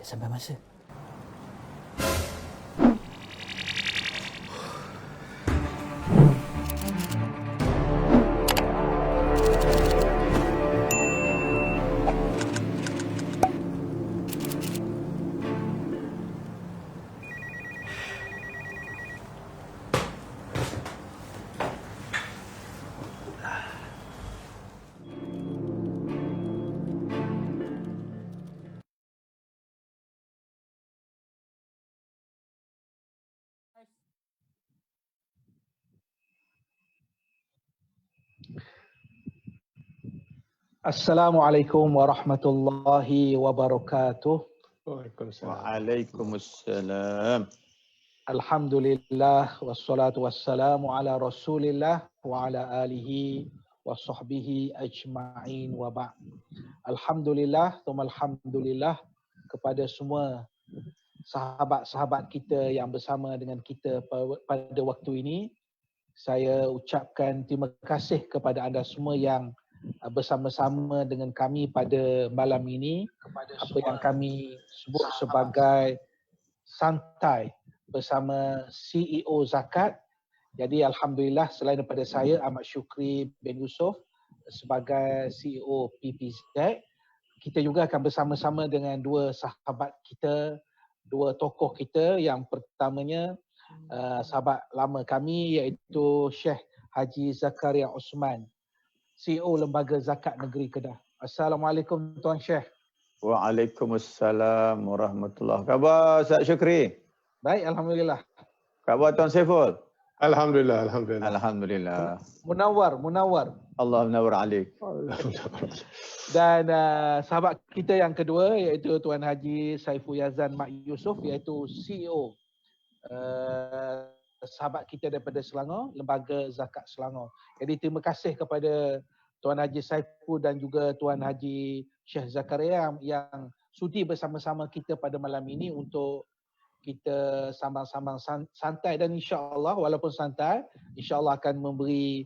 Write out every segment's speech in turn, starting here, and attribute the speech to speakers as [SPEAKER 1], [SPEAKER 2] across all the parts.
[SPEAKER 1] sampai masa. Assalamualaikum warahmatullahi wabarakatuh.
[SPEAKER 2] Waalaikumsalam.
[SPEAKER 1] Alhamdulillah wassalatu wassalamu ala Rasulillah wa ala alihi wa sahbihi ajma'in wa ba'. Alhamdulillah, alhamdulillah kepada semua sahabat-sahabat kita yang bersama dengan kita pada waktu ini. Saya ucapkan terima kasih kepada anda semua yang bersama-sama dengan kami pada malam ini, apa yang kami sebut sebagai santai bersama CEO Zakat. Jadi alhamdulillah, selain daripada saya Ahmad Syukri bin Yusof sebagai CEO PPZ, kita juga akan bersama-sama dengan dua sahabat kita, dua tokoh kita. Yang pertamanya sahabat lama kami iaitu Syekh Haji Zakaria Osman, CEO Lembaga Zakat Negeri Kedah. Assalamualaikum Tuan Syekh.
[SPEAKER 2] Waalaikumsalam warahmatullahi. Khabar Ustaz Syukri?
[SPEAKER 1] Baik, alhamdulillah.
[SPEAKER 2] Khabar Tuan Saiful?
[SPEAKER 3] Alhamdulillah, alhamdulillah.
[SPEAKER 2] Alhamdulillah.
[SPEAKER 1] Munawwar.
[SPEAKER 2] Allah menawar alik.
[SPEAKER 1] Dan sahabat kita yang kedua iaitu Tuan Haji Saiful Yazan Mak Yusof, iaitu CEO sahabat kita daripada Selangor, Lembaga Zakat Selangor. Jadi terima kasih kepada Tuan Haji Saiful dan juga Tuan Haji Syekh Zakaria yang sudi bersama-sama kita pada malam ini untuk kita sambang-sambang santai, dan insya-Allah walaupun santai, insya-Allah akan memberi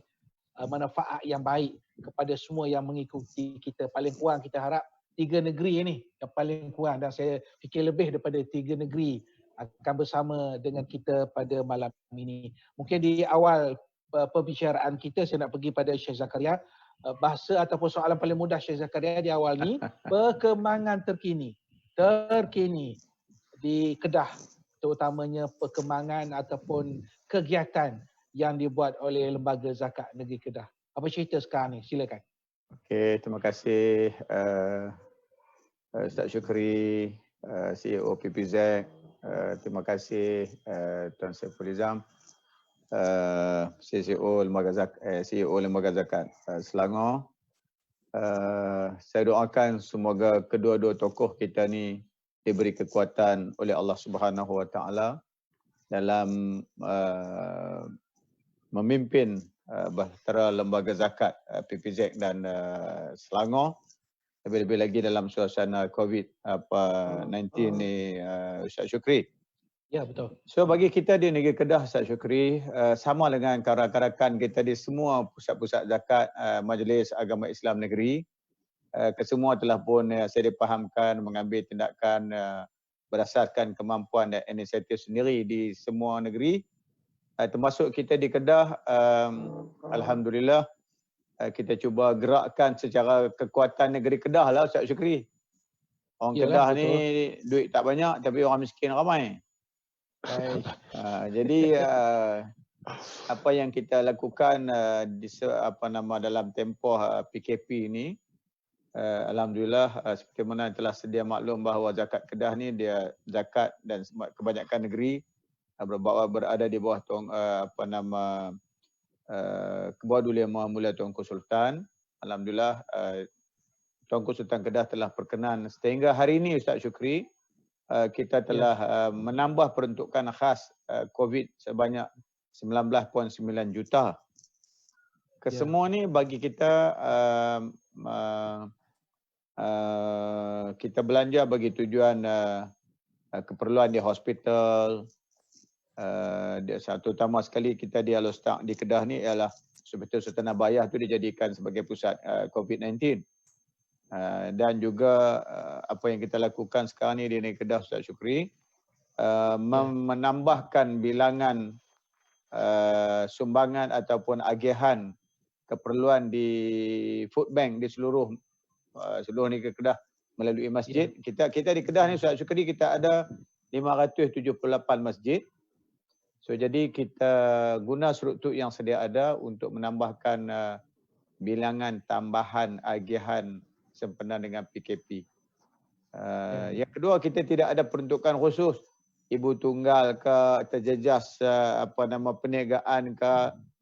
[SPEAKER 1] manfaat yang baik kepada semua yang mengikuti kita. Paling kurang kita harap 3 negeri ini yang paling kurang, dan saya fikir lebih daripada 3 negeri akan bersama dengan kita pada malam ini. Mungkin di awal perbicaraan kita saya nak pergi pada Syekh Zakaria. Bahasa ataupun soalan paling mudah Syekh Zakaria di awal ni, perkembangan terkini di Kedah, terutamanya perkembangan ataupun kegiatan yang dibuat oleh Lembaga Zakat Negeri Kedah. Apa cerita sekarang ni? Silakan.
[SPEAKER 2] Okey, terima kasih Ustaz Syukri, CEO PPZ. Terima kasih Tuan Saiful Izam, CEO Lembaga Zakat Selangor. Saya doakan semoga kedua-dua tokoh kita ni diberi kekuatan oleh Allah Subhanahu Wa Taala dalam memimpin bahtera Lembaga Zakat PPZ dan Selangor, lebih-lebih lagi dalam suasana COVID-19 ni, Ustaz Syukri.
[SPEAKER 1] Ya, betul.
[SPEAKER 2] So bagi kita di negeri Kedah, Ustaz Syukri, sama dengan rakan-rakan kita di semua pusat-pusat zakat Majlis Agama Islam Negeri, kesemua telah pun saya dipahamkan mengambil tindakan berdasarkan kemampuan dan inisiatif sendiri di semua negeri, termasuk kita di Kedah. Alhamdulillah, kita cuba gerakkan secara kekuatan negeri Kedah lah Ustaz Syukri. Orang
[SPEAKER 1] Yalah,
[SPEAKER 2] Kedah
[SPEAKER 1] betul.
[SPEAKER 2] ni duit tak banyak tapi orang miskin ramai. Jadi apa yang kita lakukan dalam tempoh PKP ni, alhamdulillah, seperti mana telah sedia maklum bahawa zakat Kedah ni dia zakat dan kebanyakan negeri berada di bawah Ketua Duli Mulia Tuanku Sultan. Alhamdulillah, Tuanku Sultan Kedah telah perkenan sehingga hari ini Ustaz Syukri, kita telah menambah peruntukan khas COVID sebanyak 19.9 juta. Kesemua ni bagi kita kita belanja bagi tujuan keperluan di hospital. Satu utama sekali kita di Alostak di Kedah ni ialah Hospital Sultan Abayah tu dijadikan sebagai pusat COVID-19. Dan juga apa yang kita lakukan sekarang ni di Negeri Kedah, Ustaz Syukri, menambahkan bilangan sumbangan ataupun agihan keperluan di food bank di seluruh Negeri Kedah melalui masjid. Kita di Kedah ni, Ustaz Syukri, kita ada 578 masjid. So jadi kita guna struktur yang sedia ada untuk menambahkan bilangan tambahan agihan sempena dengan PKP. Yang kedua, kita tidak ada peruntukan khusus ibu tunggal ke, terjejas perniagaan ke,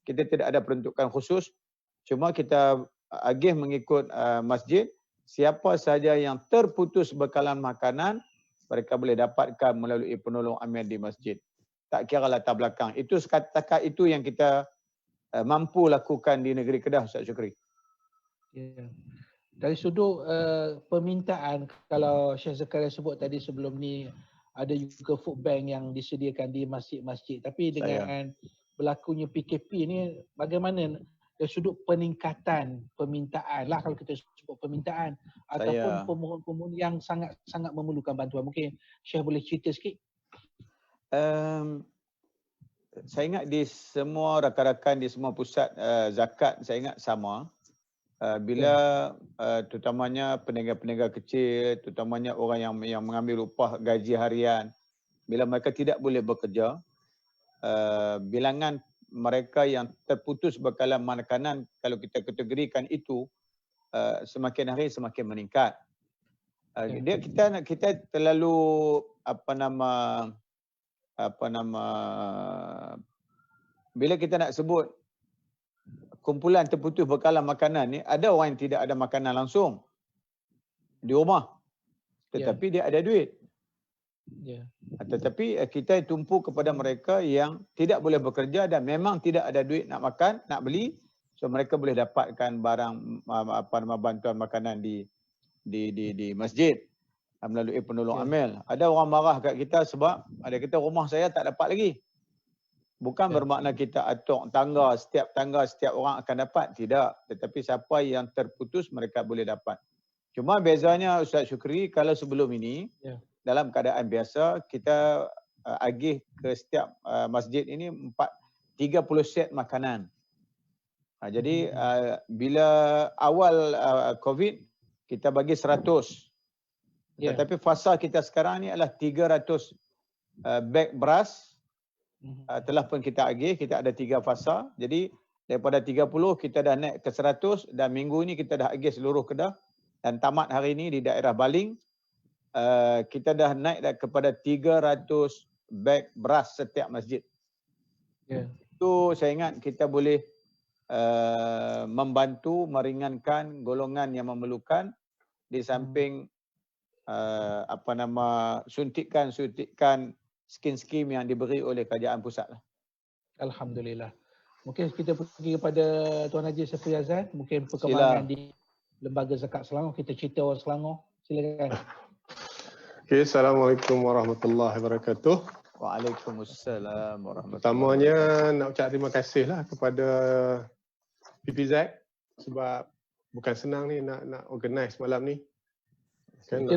[SPEAKER 2] kita tidak ada peruntukan khusus. Cuma kita agih mengikut masjid, siapa saja yang terputus bekalan makanan, mereka boleh dapatkan melalui penolong amil di masjid. Tak kira latar belakang. Itu setakat itu yang kita mampu lakukan di negeri Kedah, Ustaz Syukri.
[SPEAKER 1] Dari sudut permintaan, kalau Syekh Zakaria sebut tadi sebelum ni, ada juga food bank yang disediakan di masjid-masjid. Tapi dengan berlakunya PKP ni, bagaimana dari sudut peningkatan permintaan lah, kalau kita sebut permintaan, ataupun pemohon-pemohon yang sangat memerlukan bantuan. Mungkin Syekh boleh cerita sikit.
[SPEAKER 2] Saya ingat di semua rakan-rakan di semua pusat zakat, saya ingat sama. Bila terutamanya peniaga-peniaga kecil, terutamanya orang yang mengambil upah gaji harian, bila mereka tidak boleh bekerja, bilangan mereka yang terputus bekalan makanan, kalau kita kategorikan itu, semakin hari semakin meningkat. Kita terlalu bila kita nak sebut kumpulan terputus bekalan makanan ni, ada orang yang tidak ada makanan langsung di rumah, tetapi dia ada duit. Tetapi kita tumpu kepada mereka yang tidak boleh bekerja dan memang tidak ada duit nak makan, nak beli, so mereka boleh dapatkan barang bantuan makanan di masjid melalui penolong amil. Ada orang marah kat kita sebab ada kita rumah saya tak dapat lagi. Bukan bermakna kita atok tangga, setiap orang akan dapat. Tidak. Tetapi siapa yang terputus, mereka boleh dapat. Cuma bezanya, Ustaz Syukri, kalau sebelum ini, dalam keadaan biasa, kita agih ke setiap masjid ini 30 set makanan. Jadi, bila awal COVID, kita bagi 100. Tetapi fasa kita sekarang ni adalah 300 beg beras. Telah pun kita agih, kita ada 3 fasa. Jadi daripada 30 kita dah naik ke 100 dan minggu ini kita dah agih seluruh Kedah dan tamat hari ini di daerah Baling kita dah naik dah kepada 300 beg beras setiap masjid. Itu saya ingat kita boleh membantu meringankan golongan yang memerlukan di samping suntikan skim yang diberi oleh kerajaan pusat.
[SPEAKER 1] Alhamdulillah. Mungkin kita pergi kepada Tuan Haji Saiful Yazan, mungkin perkembangan di Lembaga Zakat Selangor, kita cerita orang Selangor. Silakan.
[SPEAKER 3] Okay, Assalamualaikum warahmatullahi wabarakatuh.
[SPEAKER 2] Waalaikumsalam warahmatullahi wabarakatuh.
[SPEAKER 3] Pertamanya nak ucap terima kasihlah kepada PPZ sebab bukan senang ni nak organize malam ni. Kan
[SPEAKER 1] kita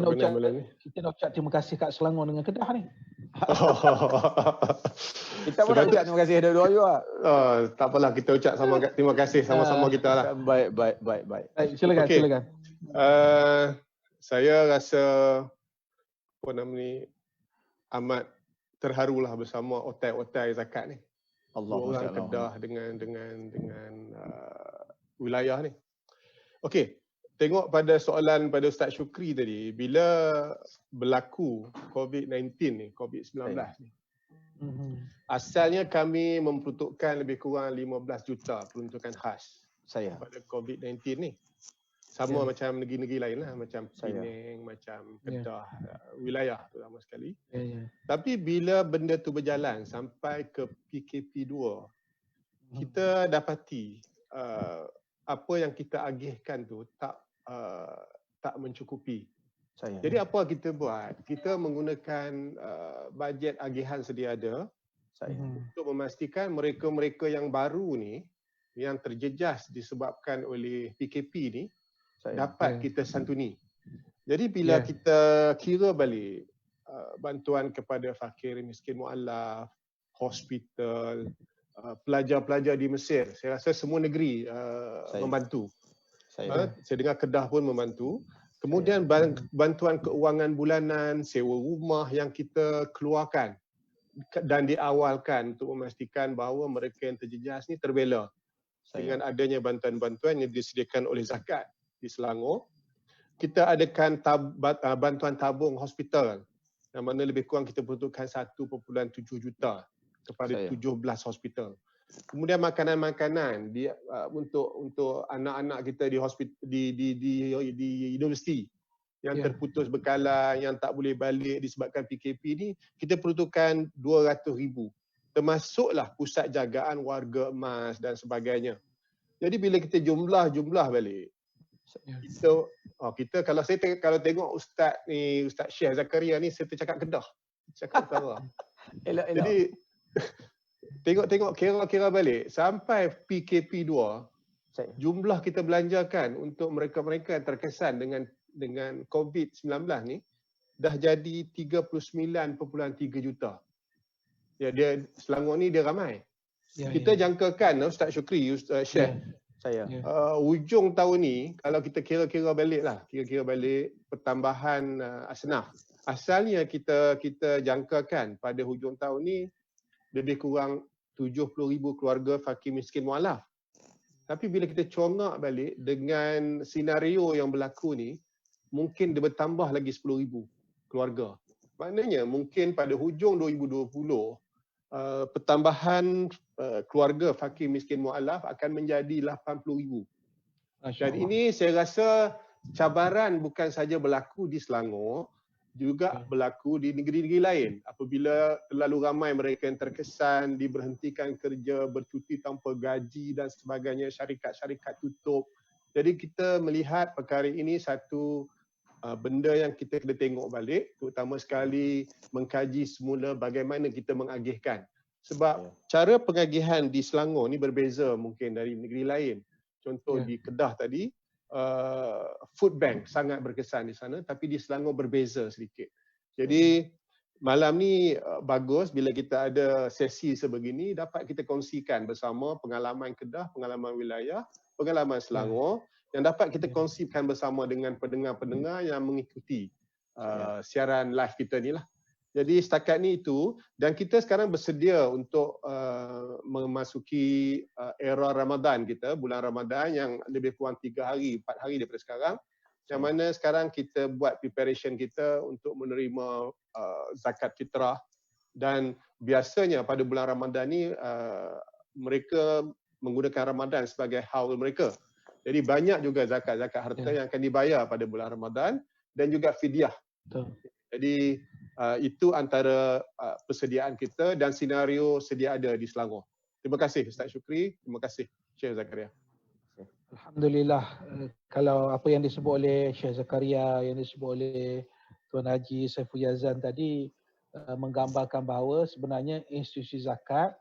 [SPEAKER 1] nak ucap terima kasih kat Selangor dengan Kedah ni.
[SPEAKER 2] Kita pun nak ucap terima kasih dua-dua juga.
[SPEAKER 3] Tak apalah, kita ucap terima kasih sama-sama kita lah.
[SPEAKER 2] Baik.
[SPEAKER 1] Silakan.
[SPEAKER 3] Saya rasa amat terharulah bersama otai-otai zakat ni. Orang Kedah dengan wilayah ni. Okey. Tengok pada soalan pada Ustaz Syukri tadi, bila berlaku COVID-19 ni, COVID-19 ni, asalnya kami memperuntukkan lebih kurang 15 juta peruntukan khas pada COVID-19 ni. Sama macam negeri-negeri lain lah, macam Penang, macam Kedah, wilayah terutama sekali. Tapi bila benda tu berjalan sampai ke PKP 2, kita dapati apa yang kita agihkan tu tak mencukupi. Jadi apa kita buat? Kita menggunakan bajet agihan sedia ada untuk memastikan mereka-mereka yang baru ni, yang terjejas disebabkan oleh PKP ni, dapat kita santuni. Jadi bila kita kira balik bantuan kepada fakir, miskin, mualaf, hospital, pelajar-pelajar di Mesir, saya rasa semua negeri membantu. Saya dengar Kedah pun membantu. Kemudian bantuan keuangan bulanan, sewa rumah yang kita keluarkan dan diawalkan untuk memastikan bahawa mereka yang terjejas ni terbela dengan adanya bantuan-bantuan yang disediakan oleh Zakat di Selangor. Kita adakan bantuan tabung hospital yang mana lebih kurang kita peruntukkan 1.7 juta kepada 17 hospital. Kemudian makanan-makanan untuk anak-anak kita di hospital di universiti yang terputus bekalan, yang tak boleh balik disebabkan PKP ni, kita peruntukkan 200,000. Termasuklah pusat jagaan warga emas dan sebagainya. Jadi bila kita jumlah balik, kita kalau tengok Ustaz Syekh Zakaria ni, saya tercakap Kedah. Cakap utara. Jadi tengok kira balik sampai PKP 2, jumlah kita belanjakan untuk mereka-mereka yang terkesan dengan COVID-19 ni dah jadi 39.3 juta. Ya, Selangor ni dia ramai. Kita jangkakan Ustaz Syukri, Ustaz Syekh, hujung tahun ni kalau kita kira balik pertambahan asnaf. Asalnya kita jangkakan pada hujung tahun ni lebih kurang 70,000 keluarga fakir miskin mualaf. Tapi bila kita congak balik dengan senario yang berlaku ni, mungkin dia bertambah lagi 10,000 keluarga. Maknanya mungkin pada hujung 2020, pertambahan keluarga fakir miskin mualaf akan menjadi 80,000. Dan ini saya rasa cabaran bukan saja berlaku di Selangor, juga berlaku di negeri-negeri lain. Apabila terlalu ramai mereka yang terkesan, diberhentikan kerja, bercuti tanpa gaji dan sebagainya, syarikat-syarikat tutup. Jadi kita melihat perkara ini satu benda yang kita kena tengok balik, terutama sekali mengkaji semula bagaimana kita mengagihkan. Sebab cara pengagihan di Selangor ni berbeza mungkin dari negeri lain. Contoh di Kedah tadi, food bank sangat berkesan di sana, tapi di Selangor berbeza sedikit. Jadi malam ni bagus bila kita ada sesi sebegini, dapat kita kongsikan bersama pengalaman Kedah, pengalaman wilayah, pengalaman Selangor, yang dapat kita kongsikan bersama dengan pendengar-pendengar yang mengikuti siaran live kita ni lah. Jadi setakat ni itu, dan kita sekarang bersedia untuk memasuki era Ramadan kita, bulan Ramadan yang lebih kurang 3 hari, 4 hari daripada sekarang, yang mana sekarang kita buat preparation kita untuk menerima zakat fitrah. Dan biasanya pada bulan Ramadan ni mereka menggunakan Ramadan sebagai haul mereka. Jadi banyak juga zakat-zakat harta yang akan dibayar pada bulan Ramadan dan juga fidyah. Jadi itu antara persediaan kita dan senario sedia ada di Selangor. Terima kasih Ustaz Syukri, terima kasih Syekh Zakaria.
[SPEAKER 1] Alhamdulillah, kalau apa yang disebut oleh Syekh Zakaria, yang disebut oleh Tuan Haji Saiful Yazan tadi menggambarkan bahawa sebenarnya institusi zakat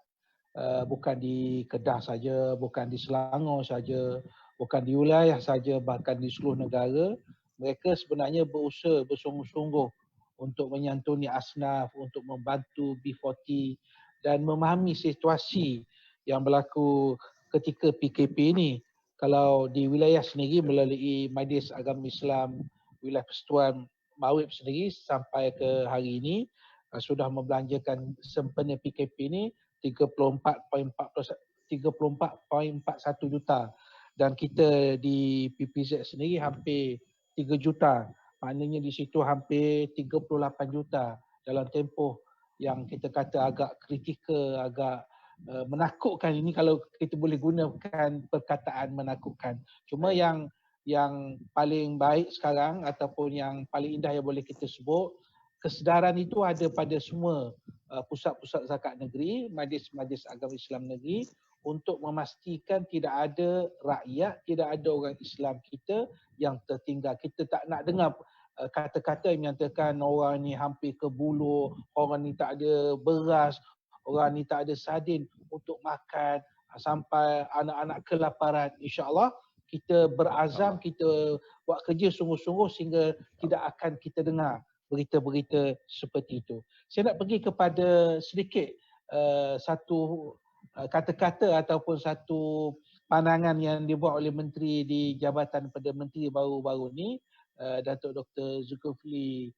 [SPEAKER 1] bukan di Kedah saja, bukan di Selangor saja, bukan di wilayah saja, bahkan di seluruh negara, mereka sebenarnya berusaha bersungguh-sungguh untuk menyantuni asnaf, untuk membantu B40 dan memahami situasi yang berlaku ketika PKP ini. Kalau di wilayah sendiri melalui Majlis Agama Islam wilayah Persekutuan Mawib sendiri sampai ke hari ini sudah membelanjakan sempena PKP ini 34.41 juta, dan kita di PPZ sendiri hampir 3 juta. Maknanya di situ hampir 38 juta dalam tempoh yang kita kata agak kritikal, agak menakutkan. Ini kalau kita boleh gunakan perkataan menakutkan. Cuma yang paling baik sekarang ataupun yang paling indah yang boleh kita sebut, kesedaran itu ada pada semua pusat-pusat zakat negeri, majlis-majlis agama Islam negeri, untuk memastikan tidak ada rakyat, tidak ada orang Islam kita yang tertinggal. Kita tak nak dengar kata-kata yang menyatakan orang ni hampir ke buluh, orang ni tak ada beras, orang ni tak ada sardin untuk makan, sampai anak-anak kelaparan. InsyaAllah kita berazam, kita buat kerja sungguh-sungguh sehingga tidak akan kita dengar berita-berita seperti itu. Saya nak pergi kepada sedikit satu kata-kata ataupun satu pandangan yang dibuat oleh Menteri di Jabatan Perdana Menteri baru-baru ni, Datuk Dr. Zulkifli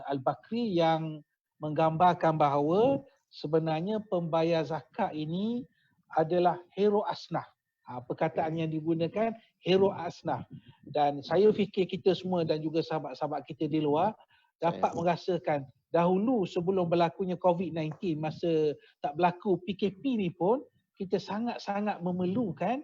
[SPEAKER 1] Al-Bakri, yang menggambarkan bahawa sebenarnya pembayar zakat ini adalah hero asnaf. Perkataan yang digunakan hero asnaf. Dan saya fikir kita semua dan juga sahabat-sahabat kita di luar dapat merasakan dahulu sebelum berlakunya COVID-19, masa tak berlaku PKP ni pun, kita sangat-sangat memerlukan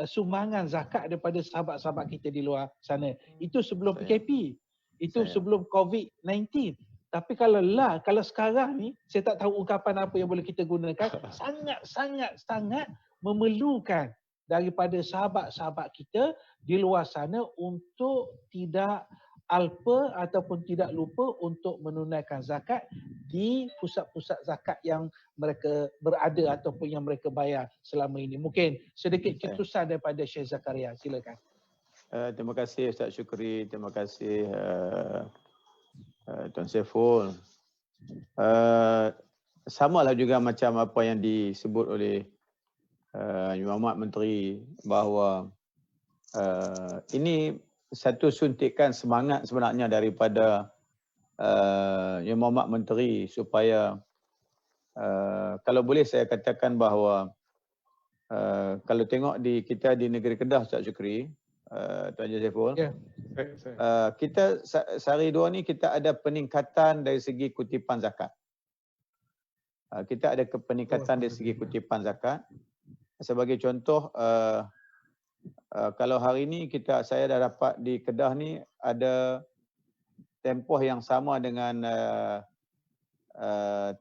[SPEAKER 1] sumbangan zakat daripada sahabat-sahabat kita di luar sana. Itu sebelum PKP. Itu sebelum COVID-19. Tapi kalau sekarang ni, saya tak tahu ungkapan apa yang boleh kita gunakan, sangat memerlukan daripada sahabat-sahabat kita di luar sana untuk tidak alpa ataupun tidak lupa untuk menunaikan zakat di pusat-pusat zakat yang mereka berada ataupun yang mereka bayar selama ini. Mungkin sedikit cetusan daripada Syekh Zakaria. Silakan.
[SPEAKER 2] Terima kasih Ustaz Syukri, terima kasih Tuan Saiful. Samalah juga macam apa yang disebut oleh Muhammad Menteri, bahawa ini satu suntikan semangat sebenarnya daripada Yang Muhammad Menteri supaya kalau boleh saya katakan bahawa kalau tengok kita di negeri Kedah, Ustaz Syukri, Tuan Haji Saiful, kita sehari dua ni kita ada peningkatan dari segi kutipan zakat. Kita ada peningkatan dari segi kutipan zakat. Sebagai contoh, kalau hari ini saya dah dapat di Kedah ni ada tempoh yang sama dengan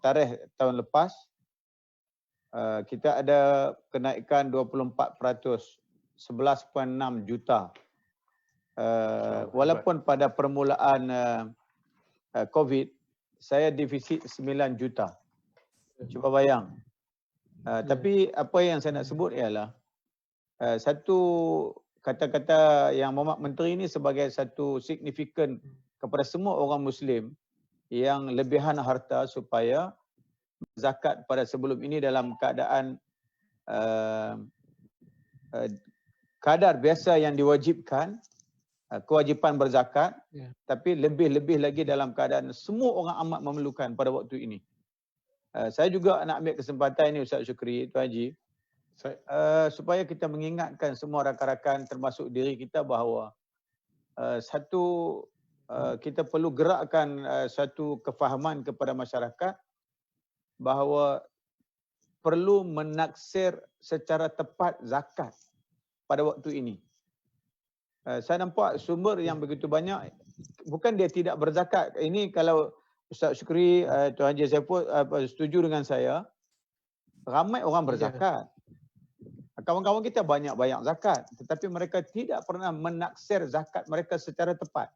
[SPEAKER 2] tarikh tahun lepas, kita ada kenaikan 24%, 11.6 juta. Walaupun pada permulaan COVID saya defisit 9 juta. Cuba bayang. Tapi apa yang saya nak sebut ialah satu kata-kata yang Muhammad Menteri ini sebagai satu signifikan kepada semua orang Muslim yang lebihan harta supaya zakat pada sebelum ini dalam keadaan kadar biasa yang diwajibkan, kewajipan berzakat, tapi lebih-lebih lagi dalam keadaan semua orang amat memerlukan pada waktu ini. Saya juga nak ambil kesempatan ini Ustaz Syukri, Tuan Haji, supaya kita mengingatkan semua rakan-rakan termasuk diri kita bahawa kita perlu gerakkan satu kefahaman kepada masyarakat bahawa perlu menaksir secara tepat zakat pada waktu ini. Saya nampak sumber yang begitu banyak, bukan dia tidak berzakat. Ini kalau Ustaz Syukri, Tuan Haji Saiful setuju dengan saya, ramai orang berzakat. Kawan-kawan kita banyak zakat, tetapi mereka tidak pernah menaksir zakat mereka secara tepat.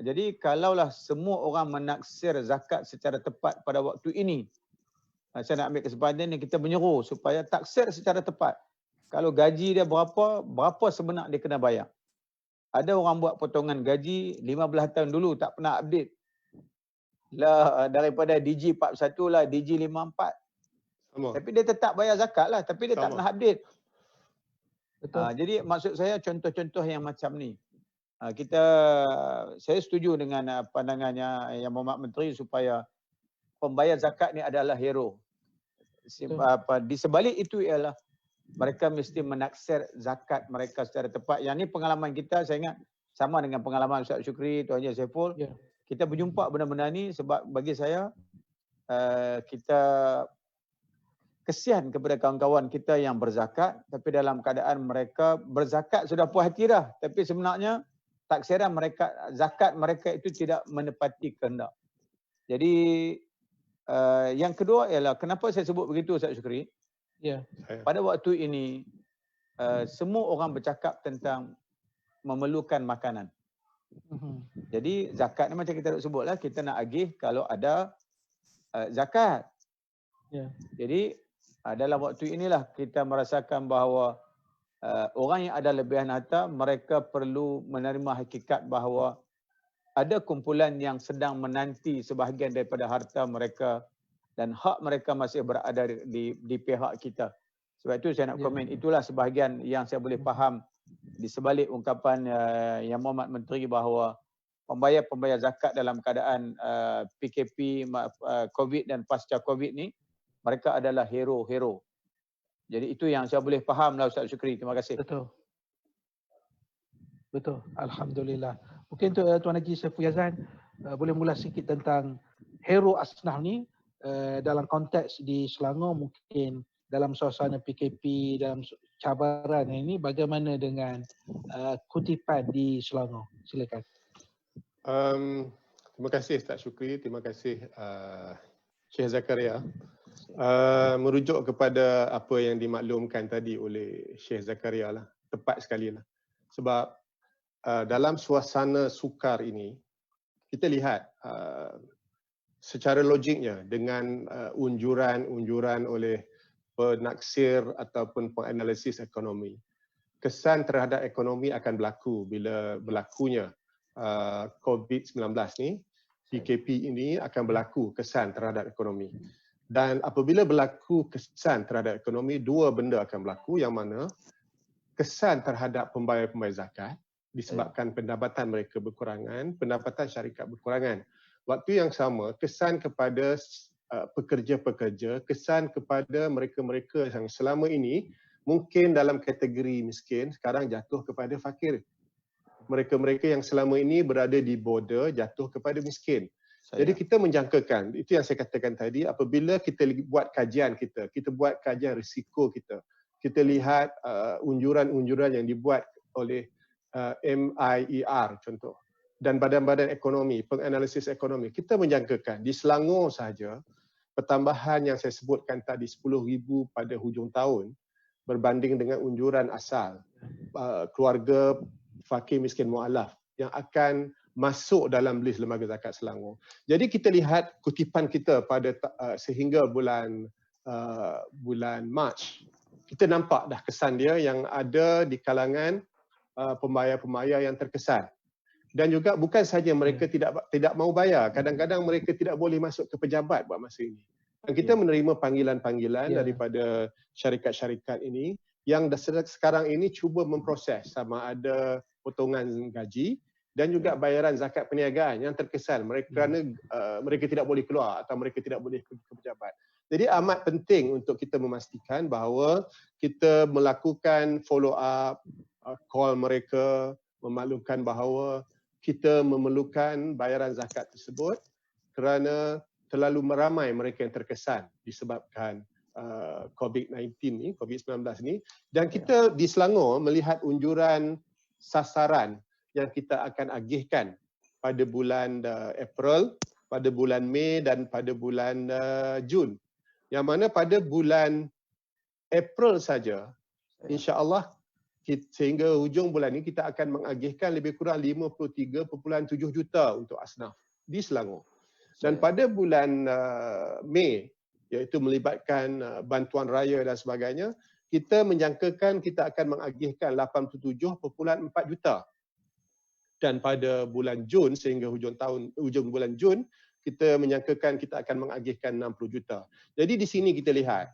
[SPEAKER 2] Jadi kalaulah semua orang menaksir zakat secara tepat pada waktu ini, saya nak ambil kesempatan ini kita menyeru supaya taksir secara tepat. Kalau gaji dia berapa sebenar dia kena bayar. Ada orang buat potongan gaji 15 tahun dulu tak pernah update. Lah daripada DG 41 lah DG 54. Tapi dia tetap bayar zakat lah, tapi dia tak pernah update. Jadi maksud saya contoh-contoh yang macam ni. Saya setuju dengan pandangannya yang Muhammad Menteri supaya pembayar zakat ni adalah hero. Di sebalik itu ialah mereka mesti menaksir zakat mereka secara tepat. Yang ni pengalaman kita, saya ingat sama dengan pengalaman Ustaz Syukri, Tuan Haji Saiful. Kita berjumpa benda-benda ni sebab bagi saya kita kesian kepada kawan-kawan kita yang berzakat tapi dalam keadaan mereka berzakat sudah puas hati dah, tapi sebenarnya taksiran mereka, zakat mereka itu tidak menepati kehendak. Jadi yang kedua ialah kenapa saya sebut begitu Ustaz Syukri? Pada waktu ini semua orang bercakap tentang memerlukan makanan. Jadi zakat ni macam kita sebutlah, kita nak agih kalau ada zakat. Jadi dalam waktu inilah kita merasakan bahawa orang yang ada lebihan harta, mereka perlu menerima hakikat bahawa ada kumpulan yang sedang menanti sebahagian daripada harta mereka dan hak mereka masih berada di pihak kita. Sebab itu saya nak komen, itulah sebahagian yang saya boleh faham di sebalik ungkapan Yang Mohamad Menteri bahawa pembayar-pembayar zakat dalam keadaan PKP, COVID dan pasca COVID ni, mereka adalah hero-hero. Jadi itu yang saya boleh faham lah Ustaz Syukri. Terima kasih.
[SPEAKER 1] Betul. Betul. Alhamdulillah. Mungkin Tuan Haji Saiful Yazan boleh mula sikit tentang hero asnaf ni dalam konteks di Selangor, mungkin dalam suasana PKP, dalam cabaran ini, bagaimana dengan kutipan di Selangor? Silakan.
[SPEAKER 3] Terima kasih Ustaz Syukri, terima kasih Syekh Zakaria. Merujuk kepada apa yang dimaklumkan tadi oleh Syekh Zakaria lah, tepat sekali lah. Sebab dalam suasana sukar ini, kita lihat secara logiknya dengan unjuran oleh penaksir ataupun penganalisis ekonomi, kesan terhadap ekonomi akan berlaku bila berlakunya COVID-19 ni, PKP ini akan berlaku kesan terhadap ekonomi. Dan apabila berlaku kesan terhadap ekonomi, dua benda akan berlaku, yang mana kesan terhadap pembayar-pembayar zakat disebabkan pendapatan mereka berkurangan, pendapatan syarikat berkurangan. Waktu yang sama, kesan kepada pekerja-pekerja, kesan kepada mereka-mereka yang selama ini mungkin dalam kategori miskin, sekarang jatuh kepada fakir. Mereka-mereka yang selama ini berada di border jatuh kepada miskin. Jadi kita menjangkakan, itu yang saya katakan tadi, apabila kita buat kajian kita buat kajian risiko kita lihat unjuran-unjuran yang dibuat oleh MIER contoh, dan badan-badan ekonomi, penganalisis ekonomi, kita menjangkakan di Selangor sahaja, pertambahan yang saya sebutkan tadi 10,000 pada hujung tahun, berbanding dengan unjuran asal keluarga fakir miskin mu'alaf yang akan masuk dalam list lembaga zakat Selangor. Jadi kita lihat kutipan kita pada sehingga bulan Mac, kita nampak dah kesan dia yang ada di kalangan pembayar-pembayar yang terkesan. Dan juga bukan saja mereka tidak mau bayar, kadang-kadang mereka tidak boleh masuk ke pejabat buat masa ini. Dan kita menerima panggilan-panggilan daripada syarikat-syarikat ini yang sekarang ini cuba memproses sama ada potongan gaji dan juga bayaran zakat perniagaan yang terkesan mereka kerana mereka tidak boleh keluar atau mereka tidak boleh ke pejabat. Jadi amat penting untuk kita memastikan bahawa kita melakukan follow up, call mereka, memaklumkan bahawa kita memerlukan bayaran zakat tersebut kerana terlalu meramai mereka yang terkesan disebabkan COVID-19 ni, COVID-19 ni, dan kita di Selangor melihat unjuran sasaran yang kita akan agihkan pada bulan April, pada bulan Mei dan pada bulan Jun. Yang mana pada bulan April saja, insya-Allah sehingga hujung bulan ini kita akan mengagihkan lebih kurang 53.7 juta untuk asnaf di Selangor. Dan pada bulan Mei, iaitu melibatkan bantuan raya dan sebagainya, kita menjangkakan kita akan mengagihkan 87.4 juta. Dan pada bulan Jun sehingga hujung bulan Jun, kita menyangkakan kita akan mengagihkan 60 juta. Jadi di sini kita lihat,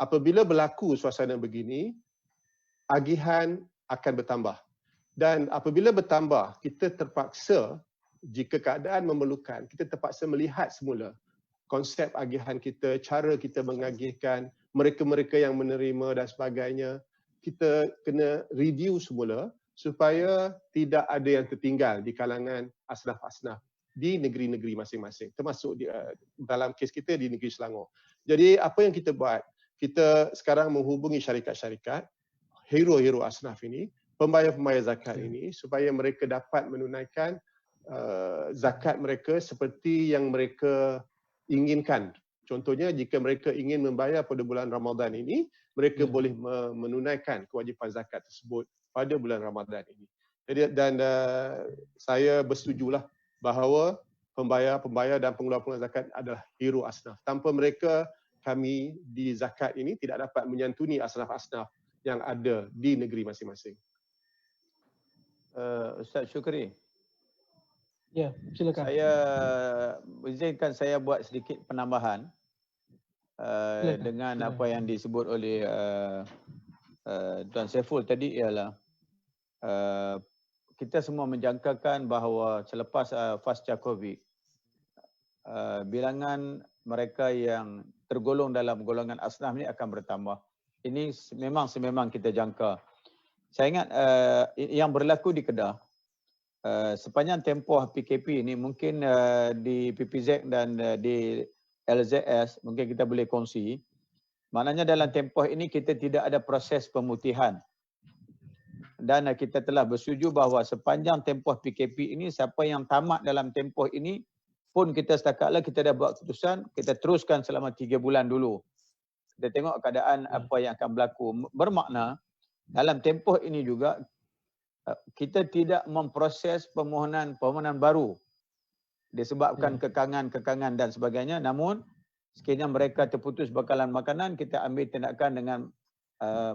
[SPEAKER 3] apabila berlaku suasana begini, agihan akan bertambah. Dan apabila bertambah, kita terpaksa, jika keadaan memerlukan, kita terpaksa melihat semula konsep agihan kita, cara kita mengagihkan, mereka-mereka yang menerima dan sebagainya. Kita kena review semula supaya tidak ada yang tertinggal di kalangan asnaf-asnaf di negeri-negeri masing-masing, termasuk dalam kes kita di negeri Selangor. Jadi apa yang kita buat? Kita sekarang menghubungi syarikat-syarikat, hero-hero asnaf ini, pembayar-pembayar zakat ini, supaya mereka dapat menunaikan zakat mereka seperti yang mereka inginkan. Contohnya jika mereka ingin membayar pada bulan Ramadan ini, mereka boleh menunaikan kewajipan zakat tersebut pada bulan Ramadan ini. Jadi dan saya bersetujulah bahawa pembayar-pembayar dan pengeluar-pengeluar zakat adalah hero asnaf. Tanpa mereka, kami di zakat ini tidak dapat menyantuni asnaf-asnaf yang ada di negeri masing-masing.
[SPEAKER 2] Ustaz Syukri.
[SPEAKER 1] Ya, silakan.
[SPEAKER 2] Saya izinkan saya buat sedikit penambahan dengan apa yang disebut oleh Tuan Saiful tadi, ialah kita semua menjangkakan bahawa selepas pasca COVID, bilangan mereka yang tergolong dalam golongan asnaf ini akan bertambah. Ini memang kita jangka. Saya ingat yang berlaku di Kedah, sepanjang tempoh PKP ini mungkin di PPZ dan di LZS mungkin kita boleh kongsi. Maknanya dalam tempoh ini kita tidak ada proses pemutihan. Dan kita telah bersetuju bahawa sepanjang tempoh PKP ini, siapa yang tamat dalam tempoh ini pun kita setakatlah kita dah buat keputusan, kita teruskan selama 3 bulan dulu. Kita tengok keadaan apa yang akan berlaku. Bermakna dalam tempoh ini juga kita tidak memproses permohonan baru disebabkan kekangan dan sebagainya. Namun sekiranya mereka terputus bekalan makanan, kita ambil tindakan dengan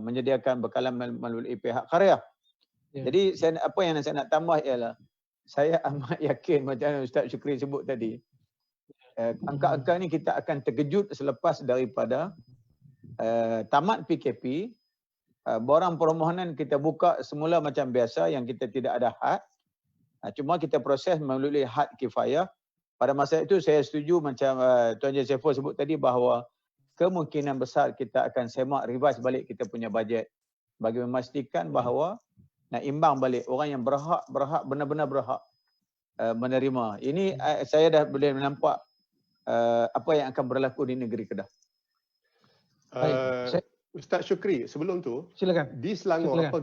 [SPEAKER 2] menyediakan bekalan melalui pihak karya. Jadi apa yang saya nak tambah ialah saya amat yakin macam Ustaz Syukri sebut tadi, angka-angka ni kita akan terkejut selepas daripada tamat PKP. Borang permohonan kita buka semula macam biasa yang kita tidak ada had. Cuma kita proses melalui had kifayah. Pada masa itu saya setuju macam Tuan Encik Saiful sebut tadi bahawa kemungkinan besar kita akan semak revise balik kita punya bajet bagi memastikan bahawa nak imbang balik orang yang berhak benar-benar berhak menerima. Ini saya dah boleh nampak apa yang akan berlaku di negeri Kedah.
[SPEAKER 3] Ustaz Syukri, sebelum tu,
[SPEAKER 1] silakan.
[SPEAKER 3] Di Selangor apa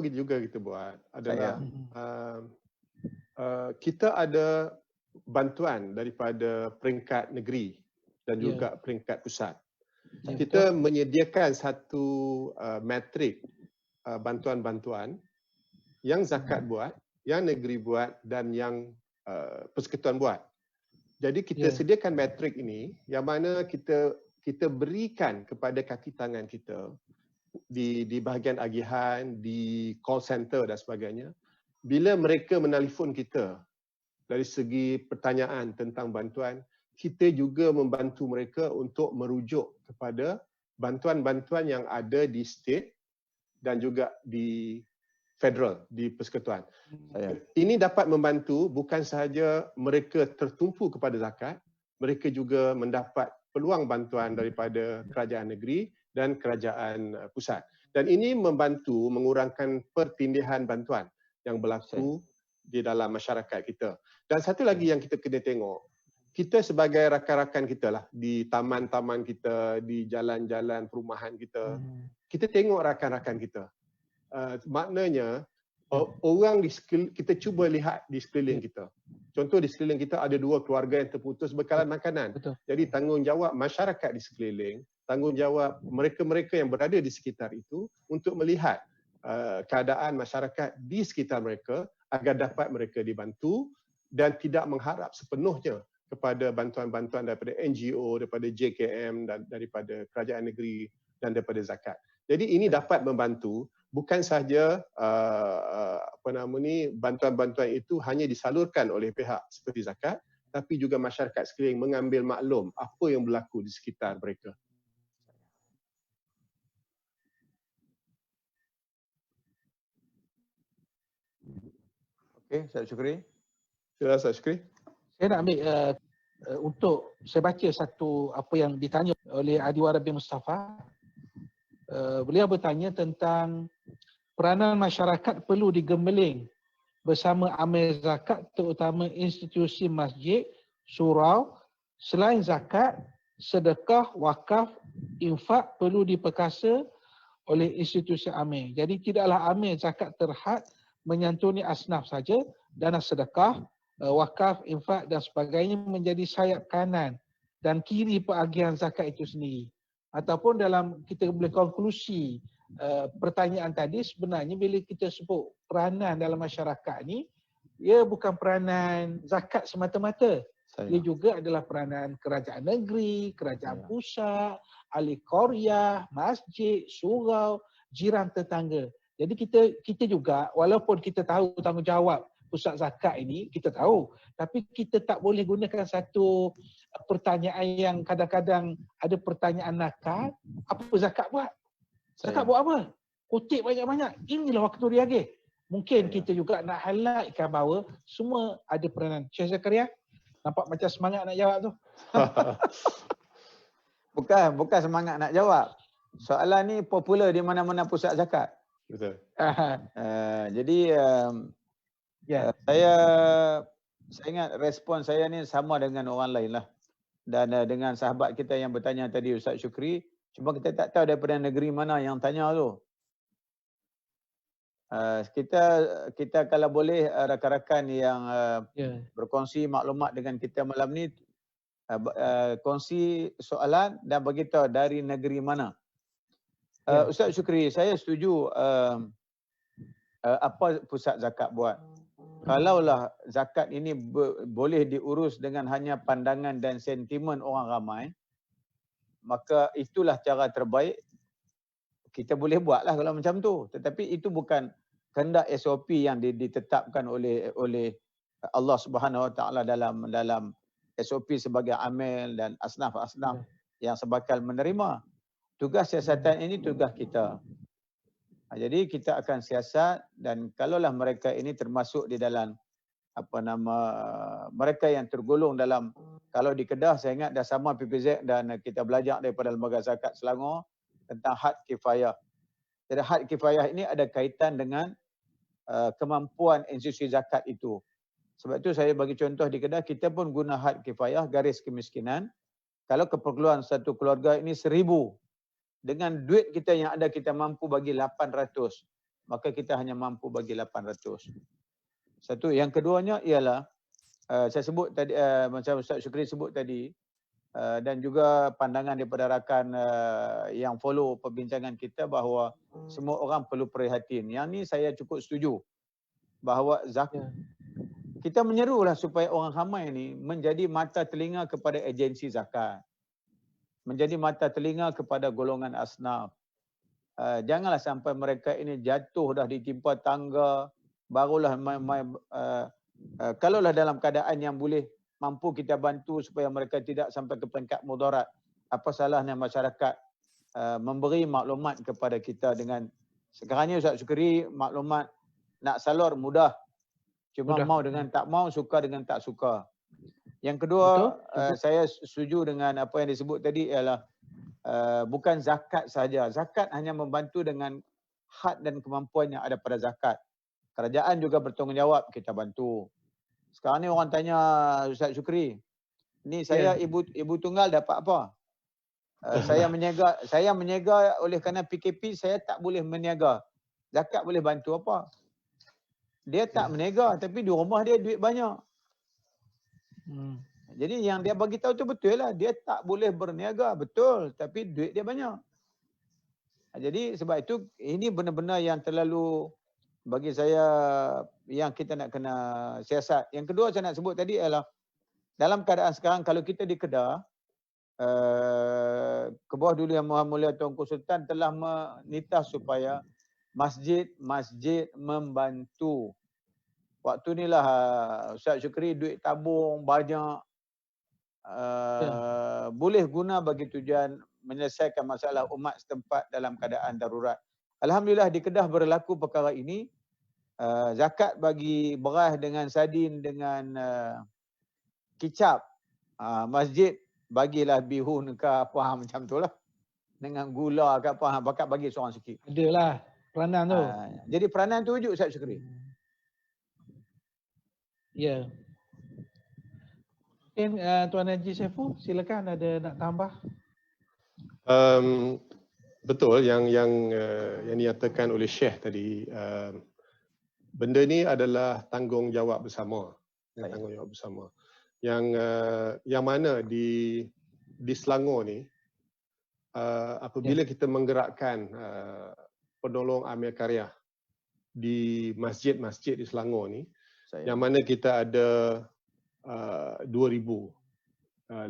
[SPEAKER 3] kita buat adalah kita ada bantuan daripada peringkat negeri dan juga peringkat pusat. Kita menyediakan satu matrik bantuan-bantuan yang zakat buat, yang negeri buat dan yang persekutuan buat. Jadi kita sediakan matrik ini yang mana kita berikan kepada kaki tangan kita di bahagian agihan, di call center dan sebagainya. Bila mereka menelefon kita dari segi pertanyaan tentang bantuan, kita juga membantu mereka untuk merujuk kepada bantuan-bantuan yang ada di state dan juga di federal, di persekutuan. Ini dapat membantu bukan sahaja mereka tertumpu kepada zakat, mereka juga mendapat peluang bantuan daripada kerajaan negeri dan kerajaan pusat. Dan ini membantu mengurangkan pertindihan bantuan yang berlaku di dalam masyarakat kita. Dan satu lagi yang kita kena tengok, kita sebagai rakan-rakan kita lah, di taman-taman kita, di jalan-jalan perumahan kita, kita tengok rakan-rakan kita. Maknanya, orang kita cuba lihat di sekeliling kita. Contoh di sekeliling kita ada 2 keluarga yang terputus bekalan makanan. Jadi tanggungjawab masyarakat di sekeliling, tanggungjawab mereka-mereka yang berada di sekitar itu untuk melihat keadaan masyarakat di sekitar mereka agar dapat mereka dibantu dan tidak mengharap sepenuhnya kepada bantuan-bantuan daripada NGO, daripada JKM dan daripada kerajaan negeri dan daripada zakat. Jadi ini dapat membantu bukan sahaja bantuan-bantuan itu hanya disalurkan oleh pihak seperti zakat, tapi juga masyarakat sekeliling mengambil maklum apa yang berlaku di sekitar mereka.
[SPEAKER 2] Okey, Ustaz Syukri.
[SPEAKER 3] Silakan Ustaz Syukri.
[SPEAKER 1] Saya nak ambil untuk saya baca satu apa yang ditanya oleh Adiwara bin Mustafa. Beliau bertanya tentang peranan masyarakat perlu digembeling bersama amil zakat terutama institusi masjid, surau. Selain zakat, sedekah, wakaf, infak perlu diperkasa oleh institusi amil. Jadi tidaklah amil zakat terhad menyantuni asnaf saja, dana sedekah, wakaf, infak dan sebagainya menjadi sayap kanan dan kiri peagihan zakat itu sendiri. Ataupun dalam kita boleh konklusi pertanyaan tadi, sebenarnya bila kita sebut peranan dalam masyarakat ni, ia bukan peranan zakat semata-mata. Ia juga adalah peranan kerajaan negeri, kerajaan pusat, ahli qaryah, masjid, surau, jiran tetangga. Jadi kita juga walaupun kita tahu tanggungjawab pusat zakat ini, kita tahu, tapi kita tak boleh gunakan satu pertanyaan yang kadang-kadang ada pertanyaan nakal, apa zakat buat? Zakat buat apa? Kutip banyak-banyak. Inilah waktu riagih. Mungkin kita juga nak highlightkan bahawa semua ada peranan. Syekh Zakaria, nampak macam semangat nak jawab tu.
[SPEAKER 2] Bukan semangat nak jawab. Soalan ni popular di mana-mana pusat zakat.
[SPEAKER 3] Betul.
[SPEAKER 2] Jadi saya ingat respon saya ni sama dengan orang lain lah. Dan dengan sahabat kita yang bertanya tadi, Ustaz Syukri, cuma kita tak tahu daripada negeri mana yang tanya tu. Kita kalau boleh rakan-rakan yang berkongsi maklumat dengan kita malam ni, kongsi soalan dan beritahu dari negeri mana. Ustaz Syukri, saya setuju apa pusat zakat buat. Kalaulah zakat ini boleh diurus dengan hanya pandangan dan sentimen orang ramai, maka itulah cara terbaik. Kita boleh buatlah kalau macam tu. Tetapi itu bukan kehendak SOP yang ditetapkan oleh Allah Subhanahu Wa Taala dalam SOP sebagai amil dan asnaf-asnaf yang sebakal menerima. Tugas siasatan ini tugas kita. Jadi kita akan siasat, dan kalaulah mereka ini termasuk di dalam mereka yang tergolong dalam, kalau di Kedah saya ingat dah sama PPZ dan kita belajar daripada Lembaga Zakat Selangor tentang had kifayah. Jadi had kifayah ini ada kaitan dengan kemampuan institusi zakat itu. Sebab itu saya bagi contoh di Kedah, kita pun guna had kifayah, garis kemiskinan. Kalau keperluan satu keluarga ini 1,000, dengan duit kita yang ada kita mampu bagi 800, maka kita hanya mampu bagi 800. Satu. Yang keduanya ialah saya sebut tadi, macam Ustaz Syukri sebut tadi, dan juga pandangan daripada rakan yang follow perbincangan kita, bahawa semua orang perlu prihatin. Yang ni saya cukup setuju bahawa zakat, kita menyerulah supaya orang ramai ni menjadi mata telinga kepada agensi zakat, menjadi mata telinga kepada golongan asnaf. Janganlah sampai mereka ini jatuh dah ditimpa tangga, barulah kalaulah dalam keadaan yang boleh mampu kita bantu supaya mereka tidak sampai ke peringkat mudarat. Apa salahnya masyarakat memberi maklumat kepada kita dengan sekarang ni Ustaz Syukri, maklumat nak salur mudah. Cuma mau dengan tak mau, suka dengan tak suka. Yang kedua, saya setuju dengan apa yang disebut tadi ialah bukan zakat saja. Zakat hanya membantu dengan had dan kemampuan yang ada pada zakat. Kerajaan juga bertanggungjawab, kita bantu. Sekarang ni orang tanya Ustaz Syukri, ni saya ibu tunggal dapat apa? Saya meniaga oleh kerana PKP, saya tak boleh meniaga. Zakat boleh bantu apa? Dia tak meniaga tapi di rumah dia duit banyak. Jadi yang dia bagi tahu tu betul lah. Dia tak boleh berniaga, betul, tapi duit dia banyak. Jadi sebab itu ini benar-benar yang terlalu bagi saya yang kita nak kena siasat. Yang kedua saya nak sebut tadi ialah dalam keadaan sekarang, kalau kita di Kedah, ke bawah dulu Yang Maha Mulia Tuanku Sultan telah menitah supaya masjid-masjid membantu. Waktu inilah Ustaz Syukri duit tabung banyak, boleh guna bagi tujuan menyelesaikan masalah umat setempat dalam keadaan darurat. Alhamdulillah di Kedah berlaku perkara ini. Zakat bagi beras dengan sardin dengan kicap. Masjid bagilah bihun ke apa macam tu lah. Dengan gula ke apa, bakat bagi seorang sikit.
[SPEAKER 1] Adalah peranan tu.
[SPEAKER 2] Jadi peranan tu wujud Ustaz Syukri.
[SPEAKER 1] Ya. Mungkin Tuan Haji Saiful, silakan ada nak tambah.
[SPEAKER 3] Betul yang dinyatakan oleh Syekh tadi. Benda ni adalah tanggungjawab bersama. Tanggungjawab bersama. Yang mana di Selangor ni, apabila kita menggerakkan penolong amil karya di masjid-masjid di Selangor ni, yang mana kita ada 2,000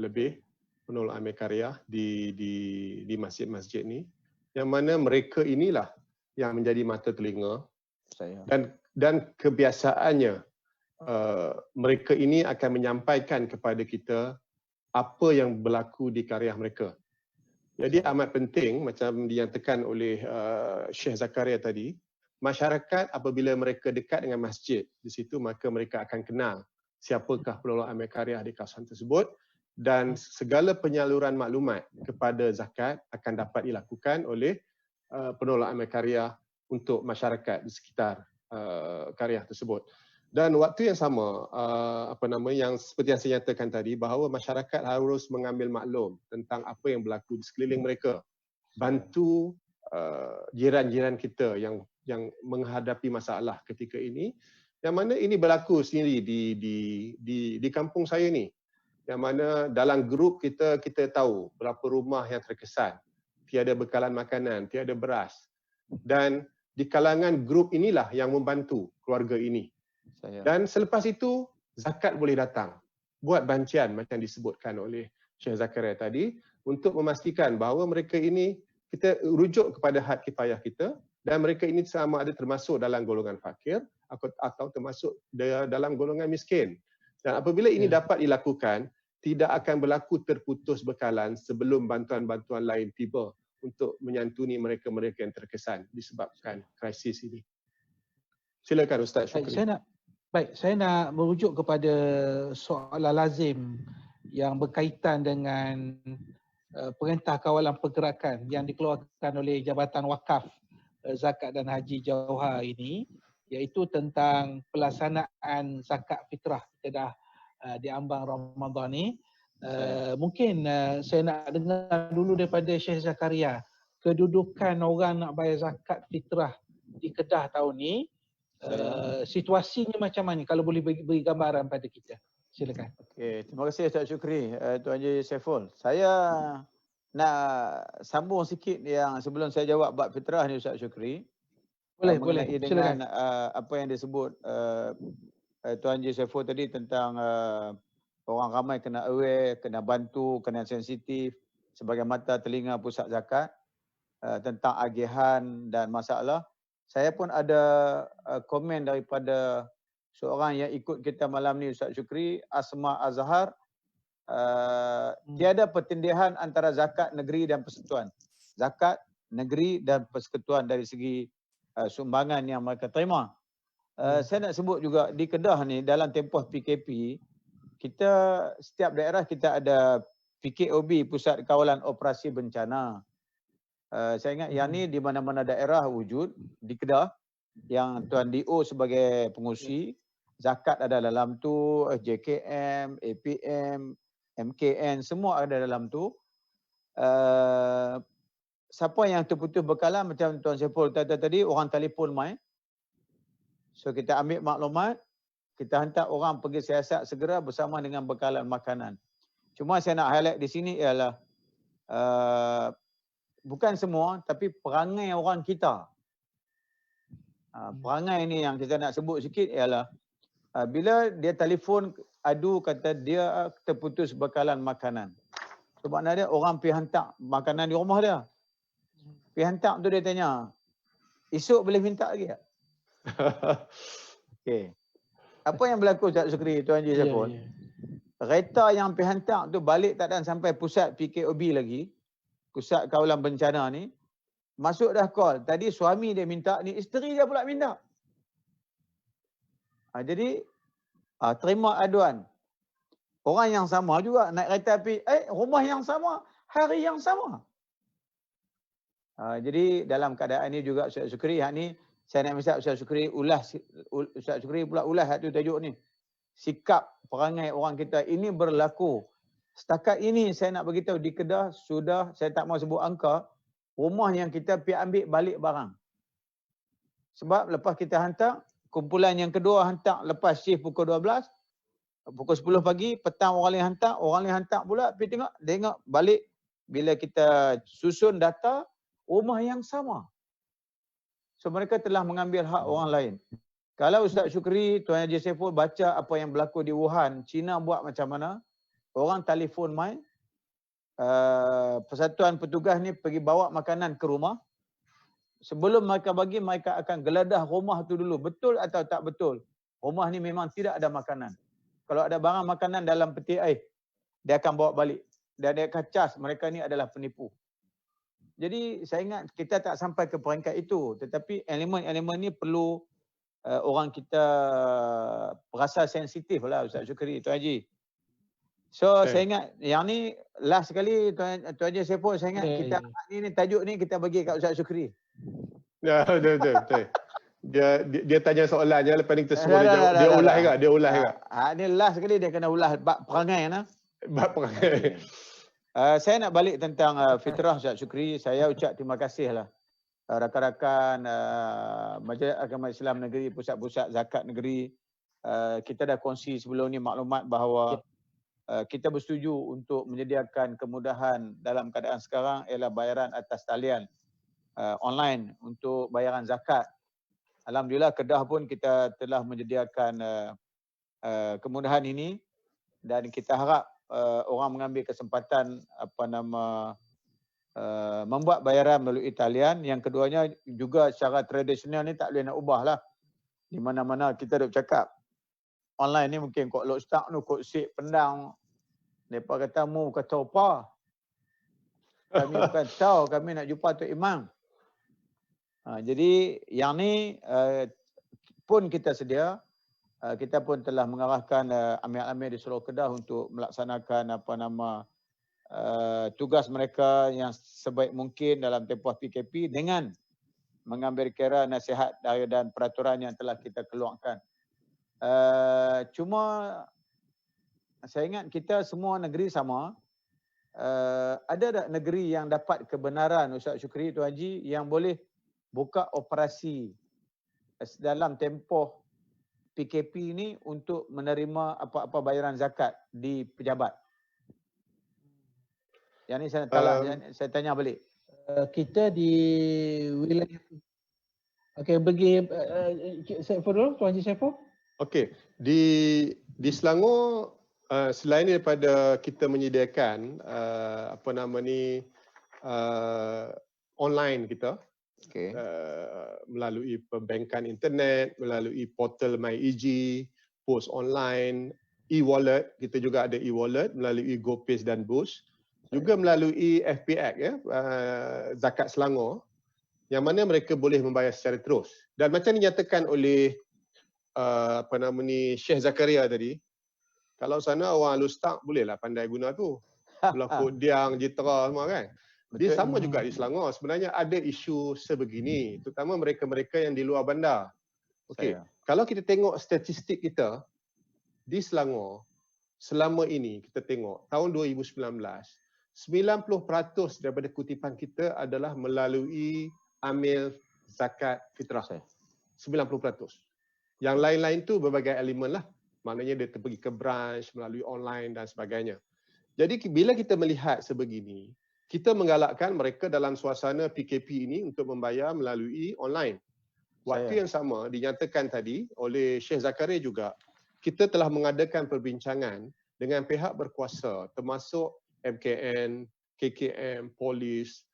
[SPEAKER 3] lebih penolong amil karya di masjid-masjid ni, yang mana mereka inilah yang menjadi mata telinga
[SPEAKER 2] Saya.
[SPEAKER 3] dan kebiasaannya mereka ini akan menyampaikan kepada kita apa yang berlaku di karya mereka. Jadi amat penting macam dinyatakan oleh Syekh Zakaria tadi, masyarakat apabila mereka dekat dengan masjid di situ maka mereka akan kenal siapakah penolak amal karya di kawasan tersebut dan segala penyaluran maklumat kepada zakat akan dapat dilakukan oleh penolak amal karya untuk masyarakat di sekitar karya tersebut. Dan waktu yang sama, yang seperti yang saya nyatakan tadi, bahawa masyarakat harus mengambil maklum tentang apa yang berlaku di sekeliling mereka. Bantu jiran-jiran kita yang menghadapi masalah ketika ini. Yang mana ini berlaku sendiri di kampung saya ni. Yang mana dalam grup kita tahu berapa rumah yang terkesan. Tiada bekalan makanan, tiada beras. Dan di kalangan grup inilah yang membantu keluarga ini. Dan selepas itu, zakat boleh datang. Buat bancian macam disebutkan oleh Syekh Zakaria tadi untuk memastikan bahawa mereka ini, kita rujuk kepada had kifayah kita dan mereka ini sama ada termasuk dalam golongan fakir atau termasuk dalam golongan miskin. Dan apabila ini dapat dilakukan, tidak akan berlaku terputus bekalan sebelum bantuan-bantuan lain tiba untuk menyantuni mereka-mereka yang terkesan disebabkan krisis ini. Silakan Ustaz Syukri.
[SPEAKER 1] Saya nak merujuk kepada soalan lazim yang berkaitan dengan Perintah Kawalan Pergerakan yang dikeluarkan oleh Jabatan Wakaf Zakat dan Haji Johor ini, iaitu tentang pelaksanaan zakat fitrah. Kita dah di ambang Ramadan ni. Mungkin saya nak dengar dulu daripada Syekh Zakaria, kedudukan orang nak bayar zakat fitrah di Kedah tahun ni. Situasinya macam mana, kalau boleh beri gambaran pada kita. Silakan.
[SPEAKER 2] Okey, terima kasih Ustaz Syukri, Tuan Haji Saiful. Saya nak sambung sikit yang sebelum saya jawab bab fitrah ni Ustaz Syukri.
[SPEAKER 1] Boleh.
[SPEAKER 2] Dengan apa yang disebut Tuan Haji Saiful tadi tentang orang ramai kena aware, kena bantu, kena sensitif sebagai mata telinga pusat zakat tentang agihan dan masalah. Saya pun ada komen daripada seorang yang ikut kita malam ni Ustaz Syukri, Asma Azhar. Tiada pertindihan antara zakat negeri dan persekutuan. Zakat negeri dan persekutuan dari segi sumbangan yang mereka terima. Saya nak sebut juga di Kedah ni dalam tempoh PKP, kita setiap daerah kita ada PKOB, Pusat Kawalan Operasi Bencana. Saya ingat yang ni di mana-mana daerah wujud. Di Kedah yang Tuan DO sebagai pengurusi, zakat ada dalam tu, JKM, APM, MKN, semua ada dalam tu. Siapa yang terputus bekalan macam Tuan Saiful tadi, orang telefon mai. So kita ambil maklumat, kita hantar orang pergi siasat segera bersama dengan bekalan makanan. Cuma saya nak highlight di sini ialah bukan semua, tapi perangai orang kita. Perangai ni yang kita nak sebut sikit ialah bila dia telefon adu kata dia terputus bekalan makanan. So maknanya orang pergi hantar makanan di rumah dia. Pergi hantar tu dia tanya, esok boleh minta lagi tak? Okey. Apa yang berlaku Ustaz Syukri, Tuan Haji Saiful? Kereta yang pergi hantar tu balik tak ada sampai pusat PKOB lagi. Pusat Kawalan Bencana ni, masuk dah call. Tadi suami dia minta, ni isteri dia pula minta. Jadi, terima aduan. Orang yang sama juga naik kereta api, rumah yang sama, hari yang sama. Jadi dalam keadaan ini juga Ustaz Syukri, hak ni saya nak minta Ustaz Syukri Ustaz Syukri pula ulas hak tu tajuk ni. Sikap perangai orang kita ini berlaku. Setakat ini saya nak beritahu di Kedah sudah, saya tak mau sebut angka, rumah yang kita pergi ambil balik barang. Sebab lepas kita hantar, kumpulan yang kedua hantar lepas shift pukul 12, pukul 10 pagi, petang orang lain hantar pula pergi tengok balik. Bila kita susun data, rumah yang sama. So mereka telah mengambil hak orang lain. Kalau Ustaz Syukri, Tuan Haji Saiful baca apa yang berlaku di Wuhan, China buat macam mana, orang telefon mai, persatuan petugas ni pergi bawa makanan ke rumah. sebelum mereka bagi, mereka akan geledah rumah tu dulu. Betul atau tak betul? Rumah ni memang tidak ada makanan. Kalau ada barang makanan dalam peti air, dia akan bawa balik. Dan dia akan cas mereka ni adalah penipu. Jadi saya ingat kita tak sampai ke peringkat itu. Tetapi elemen-elemen ni perlu orang kita rasa sensitif lah Ustaz Syukri, Tuan Haji. So saya ingat yang ni last sekali Tuan Haji Saiful, saya ingat kita ni tajuk ni kita bagi kat Ustaz Syukri.
[SPEAKER 3] Ya, betul. Dia tanya soalannya, lepas ni kita semua dia ulas juga, dia ulas juga.
[SPEAKER 2] Ni last sekali dia kena ulas bab perangai nah.
[SPEAKER 3] Bab perangai.
[SPEAKER 2] Saya nak balik tentang fitrah Ustaz Syukri. Saya ucap terima kasih lah rakan-rakan Majlis Agama Islam Negeri, pusat-pusat zakat negeri. Kita dah kongsi sebelum ni maklumat bahawa kita bersetuju untuk menyediakan kemudahan dalam keadaan sekarang ialah bayaran atas talian online untuk bayaran zakat. Alhamdulillah Kedah pun kita telah menyediakan kemudahan ini dan kita harap orang mengambil kesempatan membuat bayaran melalui talian. Yang keduanya juga secara tradisional ni tak boleh nak ubah lah. Di mana-mana kita duk cakap online ni mungkin kok lock start tu kok sip pendang. Mereka kata mu kata apa? Kami bukan tahu, kami nak jumpa Tok Imam. Jadi yang ni pun kita sedia. Kita pun telah mengarahkan amir-amir di Seluruh Kedah untuk melaksanakan tugas mereka yang sebaik mungkin dalam tempoh PKP dengan mengambil kira nasihat dan peraturan yang telah kita keluarkan. Cuma saya ingat kita semua negeri sama. Ada tak negeri yang dapat kebenaran Ustaz Syukri, Tuan Haji, yang boleh buka operasi dalam tempoh PKP ini untuk menerima apa-apa bayaran zakat di pejabat? Yang ni saya tanya balik.
[SPEAKER 1] Kita di wilayah bagi Saiful dulu, Tuan Haji Saiful.
[SPEAKER 3] Okey, di Selangor selain daripada kita menyediakan online kita, melalui perbankan internet, melalui portal MyEG, pos online, e-wallet, kita juga ada e-wallet melalui GoPays dan Boost, juga melalui FPX Zakat Selangor, yang mana mereka boleh membayar secara terus. Dan macam dinyatakan oleh Syekh Zakaria tadi, kalau sana orang Lustak bolehlah pandai guna tu. Berlaku Diang, Jitra semua kan. Dia sama juga di Selangor. Sebenarnya ada isu sebegini, terutama mereka-mereka yang di luar bandar. Okey, kalau kita tengok statistik kita di Selangor, selama ini kita tengok tahun 2019, 90% daripada kutipan kita adalah melalui amil zakat fitrah. 90%. Yang lain-lain tu berbagai elemen lah. Maknanya dia pergi ke branch, melalui online dan sebagainya. Jadi bila kita melihat sebegini, kita menggalakkan mereka dalam suasana PKP ini untuk membayar melalui online. Waktu yang sama dinyatakan tadi oleh Syekh Zakaria juga, kita telah mengadakan perbincangan dengan pihak berkuasa termasuk MKN, KKM, polis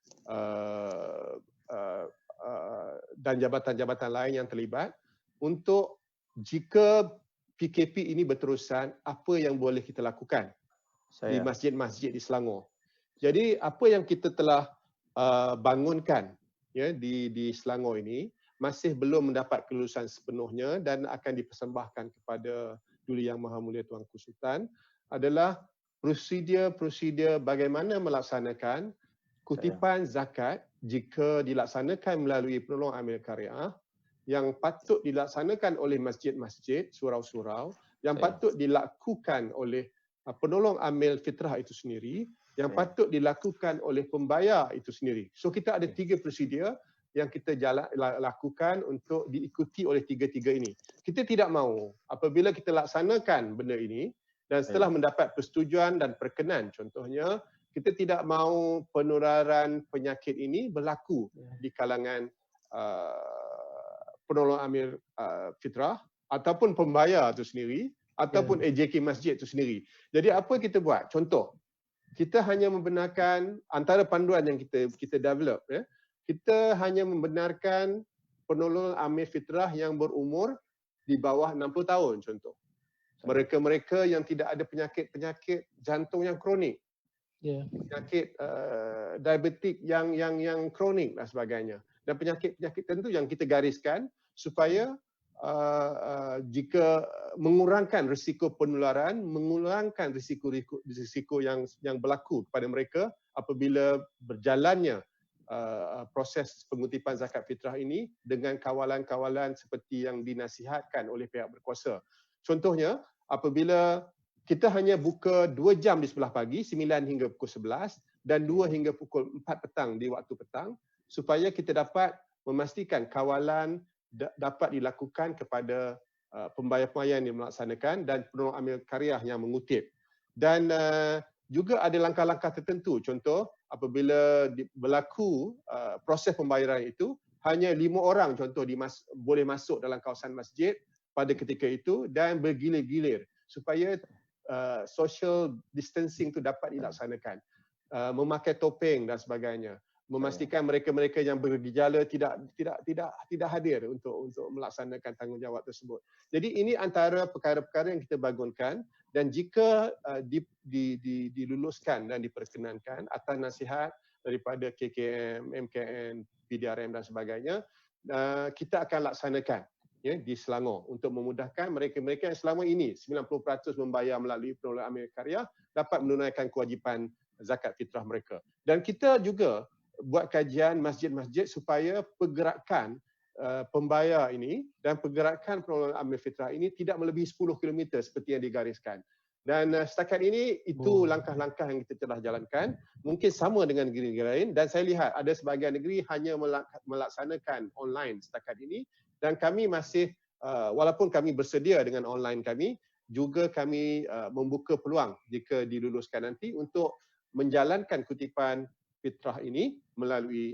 [SPEAKER 3] dan jabatan-jabatan lain yang terlibat untuk jika PKP ini berterusan, apa yang boleh kita lakukan di masjid-masjid di Selangor. Jadi apa yang kita telah bangunkan di Selangor ini masih belum mendapat kelulusan sepenuhnya dan akan dipersembahkan kepada Duli Yang Maha Mulia Tuanku Sultan adalah prosedur bagaimana melaksanakan kutipan zakat jika dilaksanakan melalui penolong amil karya yang patut dilaksanakan oleh masjid-masjid, surau-surau, yang patut dilakukan oleh penolong amil fitrah itu sendiri, yang patut dilakukan oleh pembayar itu sendiri. So kita ada 3 prosedur yang kita lakukan untuk diikuti oleh 3-3 ini. Kita tidak mahu apabila kita laksanakan benda ini dan setelah mendapat persetujuan dan perkenan, contohnya, kita tidak mahu penularan penyakit ini berlaku di kalangan penolong amil fitrah ataupun pembayar itu sendiri ataupun AJK masjid itu sendiri. Jadi apa kita buat? Contoh, kita hanya membenarkan antara panduan yang kita develop, kita hanya membenarkan penolong amil fitrah yang berumur di bawah 60 tahun contoh. Mereka-mereka yang tidak ada penyakit-penyakit jantung yang kronik, penyakit diabetik yang kronik dan sebagainya, dan penyakit-penyakit tertentu yang kita gariskan supaya jika mengurangkan risiko penularan, mengurangkan risiko yang berlaku kepada mereka apabila berjalannya proses pengutipan zakat fitrah ini dengan kawalan-kawalan seperti yang dinasihatkan oleh pihak berkuasa. Contohnya, apabila kita hanya buka 2 jam di sebelah pagi, 9 hingga pukul 11 dan 2 hingga pukul 4 petang di waktu petang, supaya kita dapat memastikan kawalan dapat dilakukan kepada pembayar-pembayar yang melaksanakan dan penolong amil karyah yang mengutip. Dan juga ada langkah-langkah tertentu. Contoh, apabila berlaku proses pembayaran itu, hanya 5 orang contoh boleh masuk dalam kawasan masjid pada ketika itu dan bergilir-gilir supaya social distancing itu dapat dilaksanakan. Memakai topeng dan sebagainya. Memastikan mereka-mereka yang bergejala tidak hadir untuk melaksanakan tanggungjawab tersebut. Jadi ini antara perkara-perkara yang kita bangunkan, dan jika diluluskan dan diperkenankan atas nasihat daripada KKM, MKN, PDRM dan sebagainya, kita akan laksanakan di Selangor untuk memudahkan mereka-mereka yang selama ini 90% membayar melalui penolong amil karyah dapat menunaikan kewajipan zakat fitrah mereka. Dan kita juga buat kajian masjid-masjid supaya pergerakan pembayar ini dan pergerakan penolong amil fitrah ini tidak melebihi 10 km seperti yang digariskan. Dan setakat ini itu langkah-langkah yang kita telah jalankan. Mungkin sama dengan negeri-negeri lain, dan saya lihat ada sebahagian negeri hanya melaksanakan online setakat ini, dan kami masih walaupun kami bersedia dengan online kami, juga kami membuka peluang jika diluluskan nanti untuk menjalankan kutipan fitrah ini melalui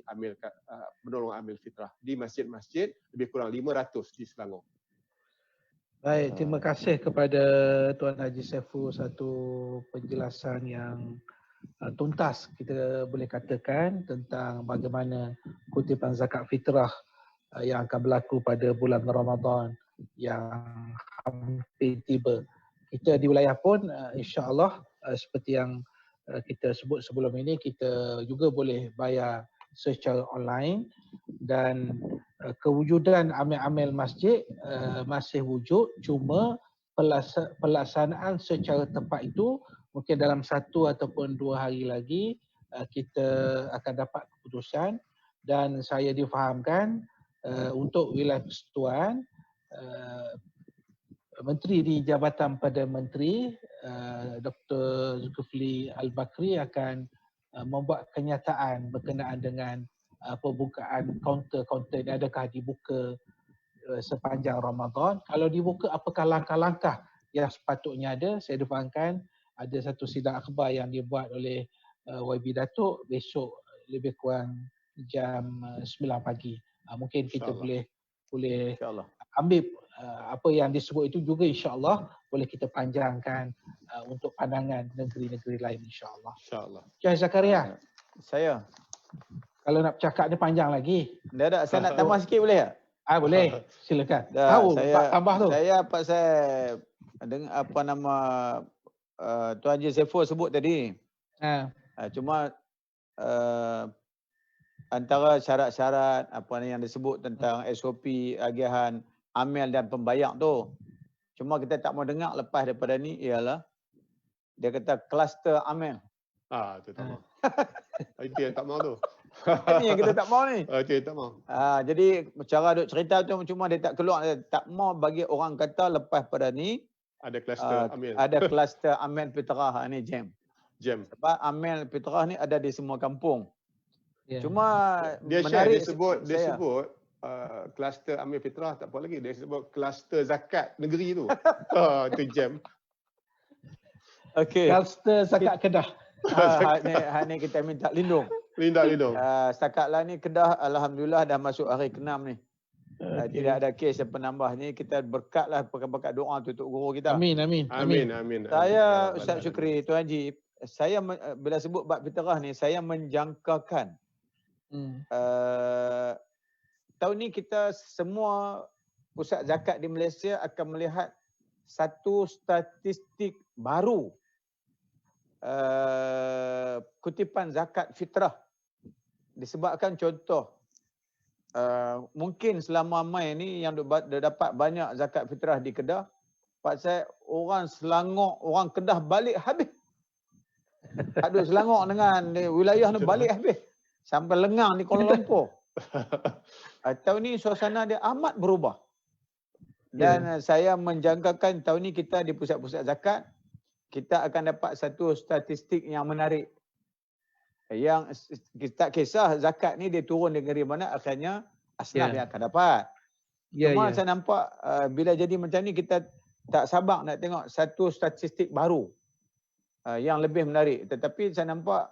[SPEAKER 3] penolong amil fitrah di masjid-masjid lebih kurang 500 di Selangor.
[SPEAKER 1] Baik, terima kasih kepada Tuan Haji Saiful, satu penjelasan yang tuntas kita boleh katakan tentang bagaimana kutipan zakat fitrah yang akan berlaku pada bulan Ramadan yang hampir tiba. Kita di wilayah pun insya-Allah seperti yang kita sebut sebelum ini, kita juga boleh bayar secara online, dan kewujudan amil-amil masjid masih wujud, cuma pelaksanaan secara tepat itu mungkin dalam 1 ataupun 2 hari lagi kita akan dapat keputusan. Dan saya difahamkan untuk wilayah Persekutuan, Menteri di Jabatan Perdana Menteri Dr. Zulkifli Al-Bakri akan membuat kenyataan berkenaan dengan pembukaan kaunter-kaunter ini, adakah dibuka sepanjang Ramadan. Kalau dibuka, apakah langkah-langkah yang sepatutnya ada. Saya difahamkan ada satu sidang akhbar yang dibuat oleh YB Datuk besok lebih kurang jam 9 pagi. Mungkin kita boleh ambil apa yang disebut itu juga, insya-Allah boleh kita panjangkan untuk pandangan negeri-negeri lain, insya-Allah.
[SPEAKER 3] Insya-Allah.
[SPEAKER 1] Syekh Zakaria.
[SPEAKER 2] Saya.
[SPEAKER 1] Kalau nak bercakap ni panjang lagi.
[SPEAKER 2] Dah, saya nak tambah sikit boleh tak?
[SPEAKER 1] Boleh. Silakan.
[SPEAKER 2] Tahu
[SPEAKER 1] tambah tu.
[SPEAKER 2] Saya dengan apa nama Tuan Haji Saiful sebut tadi. Cuma antara syarat-syarat apa yang disebut tentang SOP, agihan amil dan pembayar tu. Cuma kita tak mau dengar lepas daripada ni ialah dia kata kluster amil.
[SPEAKER 3] Itu tak mau. Itu yang tak mau tu.
[SPEAKER 2] Ini yang kita tak mau ni.
[SPEAKER 3] Itu yang tak mau.
[SPEAKER 2] Jadi cara duk cerita tu cuma dia tak keluar, dia tak mau bagi orang kata lepas pada ni
[SPEAKER 3] ada kluster amil.
[SPEAKER 2] Ada kluster amil fitrah ni jam. Sebab amil fitrah ni ada di semua kampung. Cuma
[SPEAKER 3] dia
[SPEAKER 2] menarik,
[SPEAKER 3] dia sebut kluster amil fitrah tak apa lagi, dia sebut kluster zakat negeri tu. Itu jam.
[SPEAKER 2] Okey.
[SPEAKER 1] Kluster zakat Kedah.
[SPEAKER 2] Ni kita minta lindung.
[SPEAKER 3] Lindung.
[SPEAKER 2] Setakatlah ni Kedah alhamdulillah dah masuk hari ke-6 ni. Tidak ada kes yang penambah ni, kita berkatlah berkat doa tutup guru kita.
[SPEAKER 1] Amin.
[SPEAKER 2] Saya Ustaz Syukri, Tuan Haji, saya bila sebut bab fitrah ni saya menjangkakan tahun ni kita semua pusat zakat di Malaysia akan melihat satu statistik baru kutipan zakat fitrah. Disebabkan contoh, mungkin selama Mai ni yang dapat banyak zakat fitrah di Kedah, pasal orang Selangor, orang Kedah balik habis. Ada Selangor dengan wilayah ni balik habis. Sampai lengang di Kuala Lumpur. Tahun ni suasana dia amat berubah. Dan saya menjangkakan tahun ni kita di pusat-pusat zakat, kita akan dapat satu statistik yang menarik. Yang kita kisah zakat ni dia turun di negeri mana, akhirnya asnaf yang akan dapat. Cuma saya nampak bila jadi macam ni kita tak sabar nak tengok satu statistik baru yang lebih menarik. Tetapi saya nampak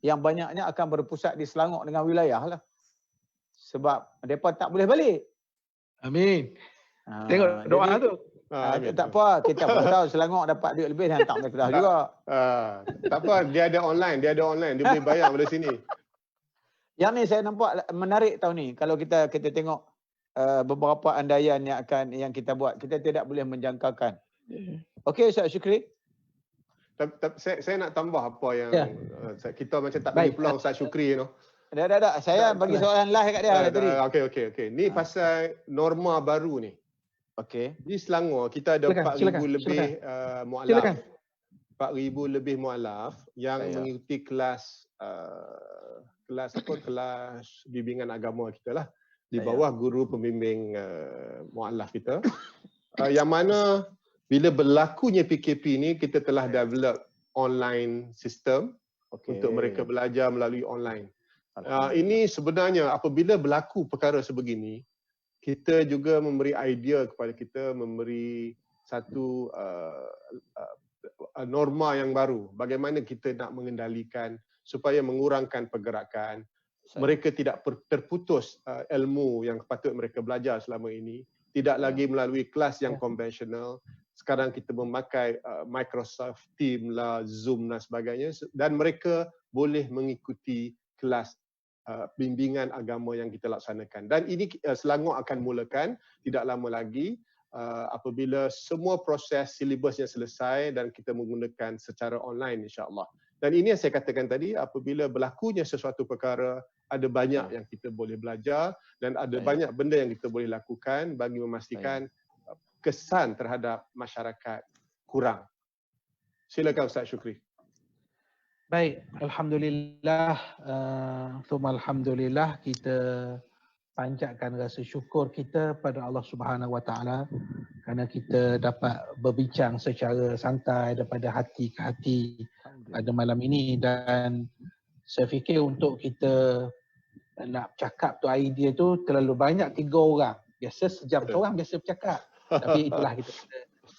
[SPEAKER 2] yang banyaknya akan berpusat di Selangor dengan wilayah lah. Sebab mereka tak boleh balik.
[SPEAKER 1] Amin. Tengok doa
[SPEAKER 2] jadi,
[SPEAKER 1] tu.
[SPEAKER 2] Tak apa, kita pun tahu Selangor dapat duit lebih dan tak boleh Kedah juga.
[SPEAKER 3] Tak apa, dia ada online, dia boleh bayar dari sini.
[SPEAKER 2] Yang ni saya nampak menarik tahun ni. Kalau kita tengok beberapa andaian yang kita buat, kita tidak boleh menjangkakan. Okey, Ustaz Syukri.
[SPEAKER 3] Saya nak tambah apa yang kita macam tak bagi peluang Ustaz Syukri tu.
[SPEAKER 2] Dah. Saya bagi soalan live kat dia tadi.
[SPEAKER 3] Okey. Ni pasal norma baru ni.
[SPEAKER 2] Okey.
[SPEAKER 3] Di Selangor kita ada 4,000 lebih mualaf. 4,000 lebih mualaf yang mengikuti kelas bimbingan agama kita lah di bawah guru pembimbing mualaf kita. Yang mana bila berlakunya PKP ni kita telah develop online system untuk mereka belajar melalui online. Ini sebenarnya apabila berlaku perkara sebegini, kita juga memberi idea kepada kita, memberi satu norma yang baru. Bagaimana kita nak mengendalikan supaya mengurangkan pergerakan. Mereka tidak terputus ilmu yang patut mereka belajar selama ini. Tidak lagi melalui kelas yang konvensional. Sekarang kita memakai Microsoft Teams lah, Zoom dan sebagainya. Dan mereka boleh mengikuti kelas bimbingan agama yang kita laksanakan. Dan ini Selangor akan mulakan tidak lama lagi apabila semua proses silibusnya selesai dan kita menggunakan secara online insya-Allah. Dan ini yang saya katakan tadi, apabila berlakunya sesuatu perkara, ada banyak yang kita boleh belajar dan ada banyak benda yang kita boleh lakukan bagi memastikan kesan terhadap masyarakat kurang. Silakan Ustaz Syukri.
[SPEAKER 1] Baik, alhamdulillah, alhamdulillah kita panjatkan rasa syukur kita pada Allah Subhanahu Wa Taala kerana kita dapat berbincang secara santai daripada hati ke hati pada malam ini. Dan saya fikir untuk kita nak cakap tu idea tu terlalu banyak 3 orang. Biasa sejam seorang biasa bercakap. Tapi itulah kita.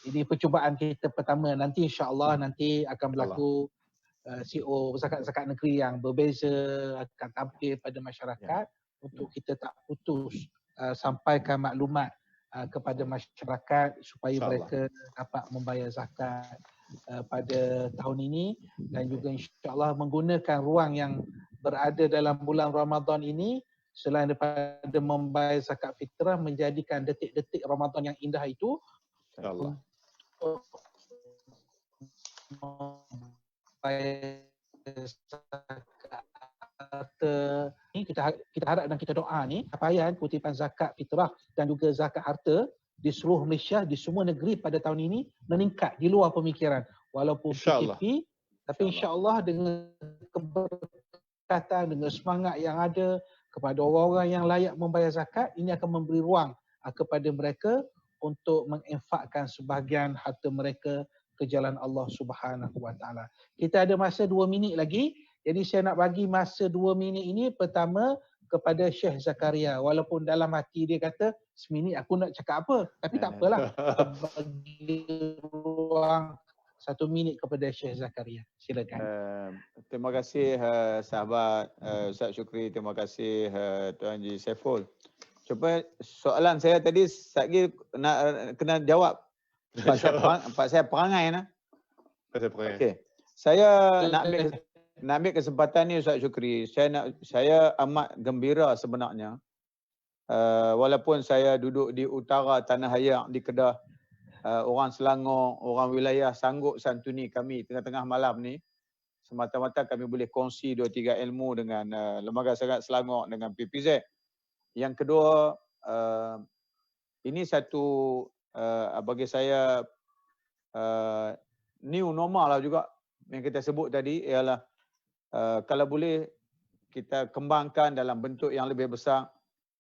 [SPEAKER 1] Ini percubaan kita pertama. Nanti insya-Allah nanti akan berlaku CEO zakat-zakat negeri yang berbeza akan tampil pada masyarakat untuk kita tak putus sampaikan maklumat kepada masyarakat supaya mereka dapat membayar zakat pada tahun ini dan juga insya-Allah menggunakan ruang yang berada dalam bulan Ramadan ini selain daripada membayar zakat fitrah menjadikan detik-detik Ramadan yang indah itu insya-Allah kita harap dan kita doa ni capaian kutipan zakat fitrah dan juga zakat harta di seluruh Malaysia, di semua negeri pada tahun ini meningkat di luar pemikiran walaupun PKP, tapi insya-Allah dengan keberkatan, dengan semangat yang ada kepada orang-orang yang layak membayar zakat, ini akan memberi ruang kepada mereka untuk menginfakkan sebahagian harta mereka ke jalan Allah Subhanahu Wa Taala. Kita ada masa 2 minit lagi. Jadi saya nak bagi masa 2 minit ini pertama kepada Syekh Zakaria. Walaupun dalam hati dia kata, seminit aku nak cakap apa. Tapi tak apalah. Bagi ruang 1 minit kepada Syekh Zakaria. Silakan.
[SPEAKER 2] Terima kasih sahabat Ustaz Syukri. Terima kasih Tuan Haji Saiful. Cuba soalan saya tadi lagi nak kena jawab. Pak saya perangai nah.
[SPEAKER 3] Pasal perangai.
[SPEAKER 2] Okey. Saya nak ambil nak ambil kesempatan ni Ustaz Syukri, saya amat gembira sebenarnya. Walaupun saya duduk di utara Tanah Ayak di Kedah, orang Selangor, orang wilayah sanggup santuni kami tengah-tengah malam ni, semata-mata kami boleh kongsi 2-3 ilmu dengan Lembaga Zakat Selangor dengan PPZ. Yang kedua, ini satu bagi saya new normal lah juga yang kita sebut tadi, ialah kalau boleh kita kembangkan dalam bentuk yang lebih besar.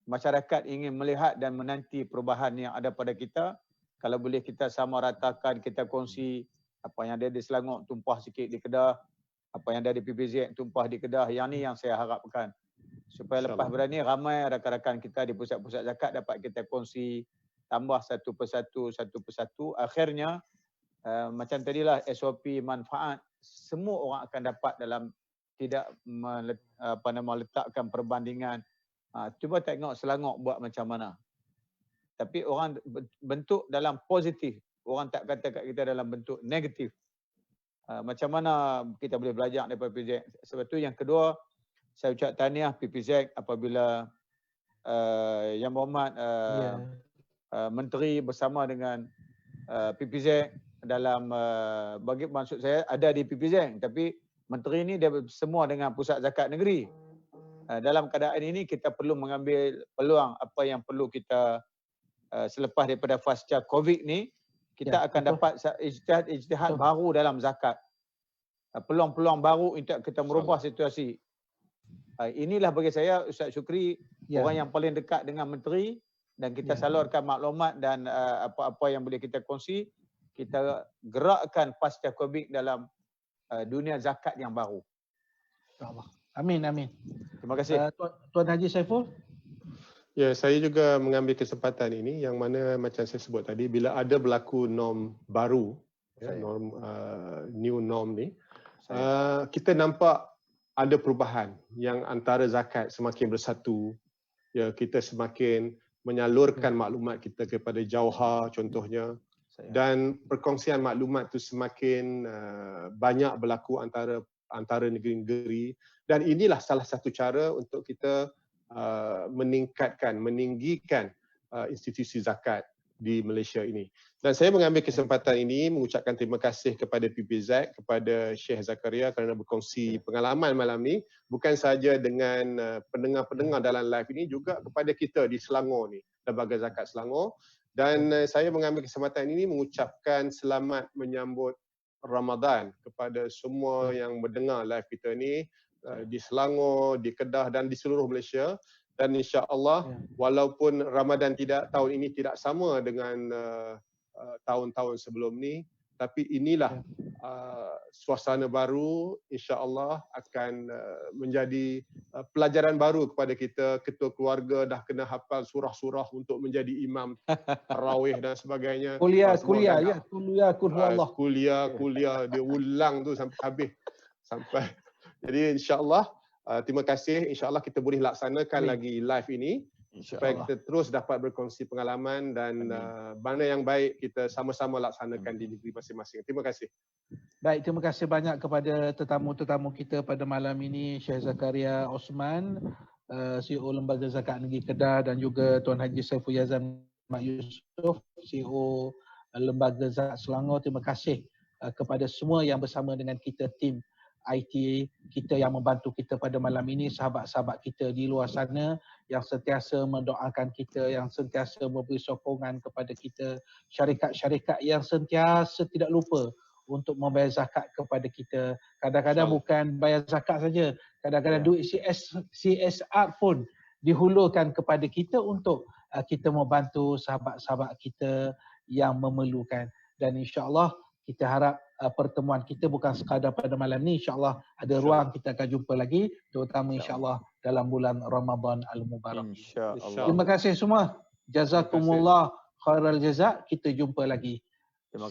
[SPEAKER 2] Masyarakat ingin melihat dan menanti perubahan yang ada pada kita. Kalau boleh kita sama ratakan, kita kongsi apa yang ada di Selangor tumpah sikit di Kedah, apa yang ada di PPZ tumpah di Kedah. Yang ni yang saya harapkan. Supaya lepas berani ramai rakan-rakan kita di pusat-pusat zakat dapat kita kongsi, tambah satu persatu. Akhirnya macam tadilah SOP manfaat, semua orang akan dapat dalam tidak meletakkan perbandingan. Cuba tengok Selangor buat macam mana. Tapi orang bentuk dalam positif. Orang tak kata kat kita dalam bentuk negatif. Macam mana kita boleh belajar daripada PPZ. Sebab tu yang kedua, saya ucap tahniah PPZ apabila Yang Berhormat Menteri bersama dengan PPZ dalam bagi maksud saya ada di PPZ, tapi Menteri ni dia semua dengan Pusat Zakat Negeri. Dalam keadaan ini kita perlu mengambil peluang apa yang perlu kita selepas daripada pasca Covid ni, kita akan dapat ijtihad baru dalam zakat. Peluang-peluang baru untuk kita merubah situasi. Inilah bagi saya Ustaz Syukri, orang yang paling dekat dengan menteri, dan kita salurkan maklumat dan apa-apa yang boleh kita kongsi, kita gerakkan pasca Covid dalam dunia zakat yang baru.
[SPEAKER 1] InsyaAllah. Amin, amin.
[SPEAKER 2] Terima kasih.
[SPEAKER 1] Tuan Haji Saiful?
[SPEAKER 3] Ya, saya juga mengambil kesempatan ini yang mana macam saya sebut tadi, bila ada berlaku norm baru, new norm ni, kita nampak ada perubahan yang antara zakat semakin bersatu, ya, kita semakin menyalurkan maklumat kita kepada Jauhar contohnya, dan perkongsian maklumat tu semakin banyak berlaku antara negeri-negeri, dan inilah salah satu cara untuk kita meninggikan institusi zakat di Malaysia ini. Dan saya mengambil kesempatan ini mengucapkan terima kasih kepada PPZ, kepada Sheikh Zakaria kerana berkongsi pengalaman malam ni, bukan sahaja dengan pendengar-pendengar dalam live ini, juga kepada kita di Selangor ni, Lembaga Zakat Selangor. Dan saya mengambil kesempatan ini mengucapkan selamat menyambut Ramadan kepada semua yang mendengar live kita ni di Selangor, di Kedah dan di seluruh Malaysia. Dan insya-Allah walaupun Ramadan tahun ini tidak sama dengan tahun-tahun sebelum ni, tapi inilah suasana baru, insya-Allah akan menjadi pelajaran baru kepada kita. Ketua keluarga dah kena hafal surah-surah untuk menjadi imam tarawih dan sebagainya.
[SPEAKER 1] Kuliah
[SPEAKER 3] dia ulang tu sampai habis. Jadi insya-Allah terima kasih. InsyaAllah kita boleh laksanakan lagi live ini supaya kita terus dapat berkongsi pengalaman dan mana yang baik kita sama-sama laksanakan di negeri masing-masing. Terima kasih.
[SPEAKER 1] Baik, terima kasih banyak kepada tetamu-tetamu kita pada malam ini, Syekh Zakaria Osman, CEO Lembaga Zakat Negeri Kedah, dan juga Tuan Haji Saiful Yazan Mak Yusof, CEO Lembaga Zakat Selangor. Terima kasih kepada semua yang bersama dengan kita, tim IT kita yang membantu kita pada malam ini, sahabat-sahabat kita di luar sana yang sentiasa mendoakan kita, yang sentiasa memberi sokongan kepada kita, syarikat-syarikat yang sentiasa tidak lupa untuk membayar zakat kepada kita. Kadang-kadang bukan bayar zakat saja, kadang-kadang duit CSR pun dihulurkan kepada kita untuk kita membantu sahabat-sahabat kita yang memerlukan. Dan insya-Allah kita harap pertemuan kita bukan sekadar pada malam ni, insya-Allah ada ruang kita akan jumpa lagi, terutama insya-Allah dalam bulan Ramadan Al-Mubarak.
[SPEAKER 2] Insya-Allah.
[SPEAKER 1] Terima kasih semua. Jazakumullah khairal jazak. Kita jumpa lagi.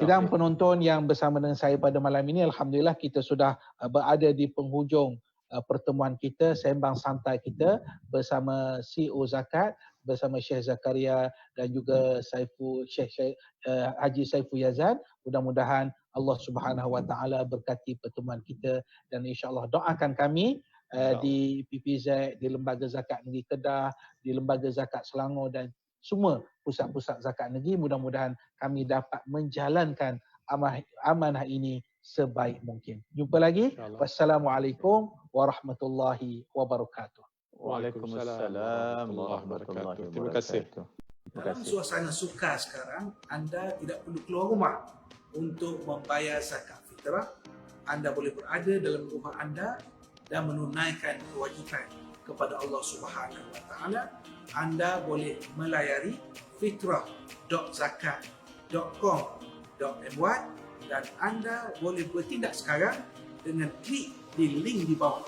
[SPEAKER 1] Sidang penonton yang bersama dengan saya pada malam ini, alhamdulillah kita sudah berada di penghujung pertemuan kita, sembang santai kita bersama CEO Zakat, bersama Syekh Zakaria dan juga Syekh Haji Saiful Yazan. Mudah-mudahan Allah Subhanahu Wa Taala berkati pertemuan kita, dan insya-Allah doakan kami di PPZ, di Lembaga Zakat Negeri Kedah, di Lembaga Zakat Selangor dan semua pusat-pusat zakat negeri, mudah-mudahan kami dapat menjalankan amanah ini sebaik mungkin. Jumpa lagi. Wassalamualaikum warahmatullahi wabarakatuh.
[SPEAKER 2] Waalaikumsalam warahmatullahi wabarakatuh.
[SPEAKER 3] Terima kasih.
[SPEAKER 4] Dalam suasana suka sekarang, anda tidak perlu keluar rumah untuk membayar zakat fitrah. Anda boleh berada dalam rumah anda dan menunaikan kewajipan kepada Allah Subhanahu Wa Taala. Anda boleh melayari fitrah.zakat.com.my dan anda boleh bertindak sekarang dengan klik di link di bawah.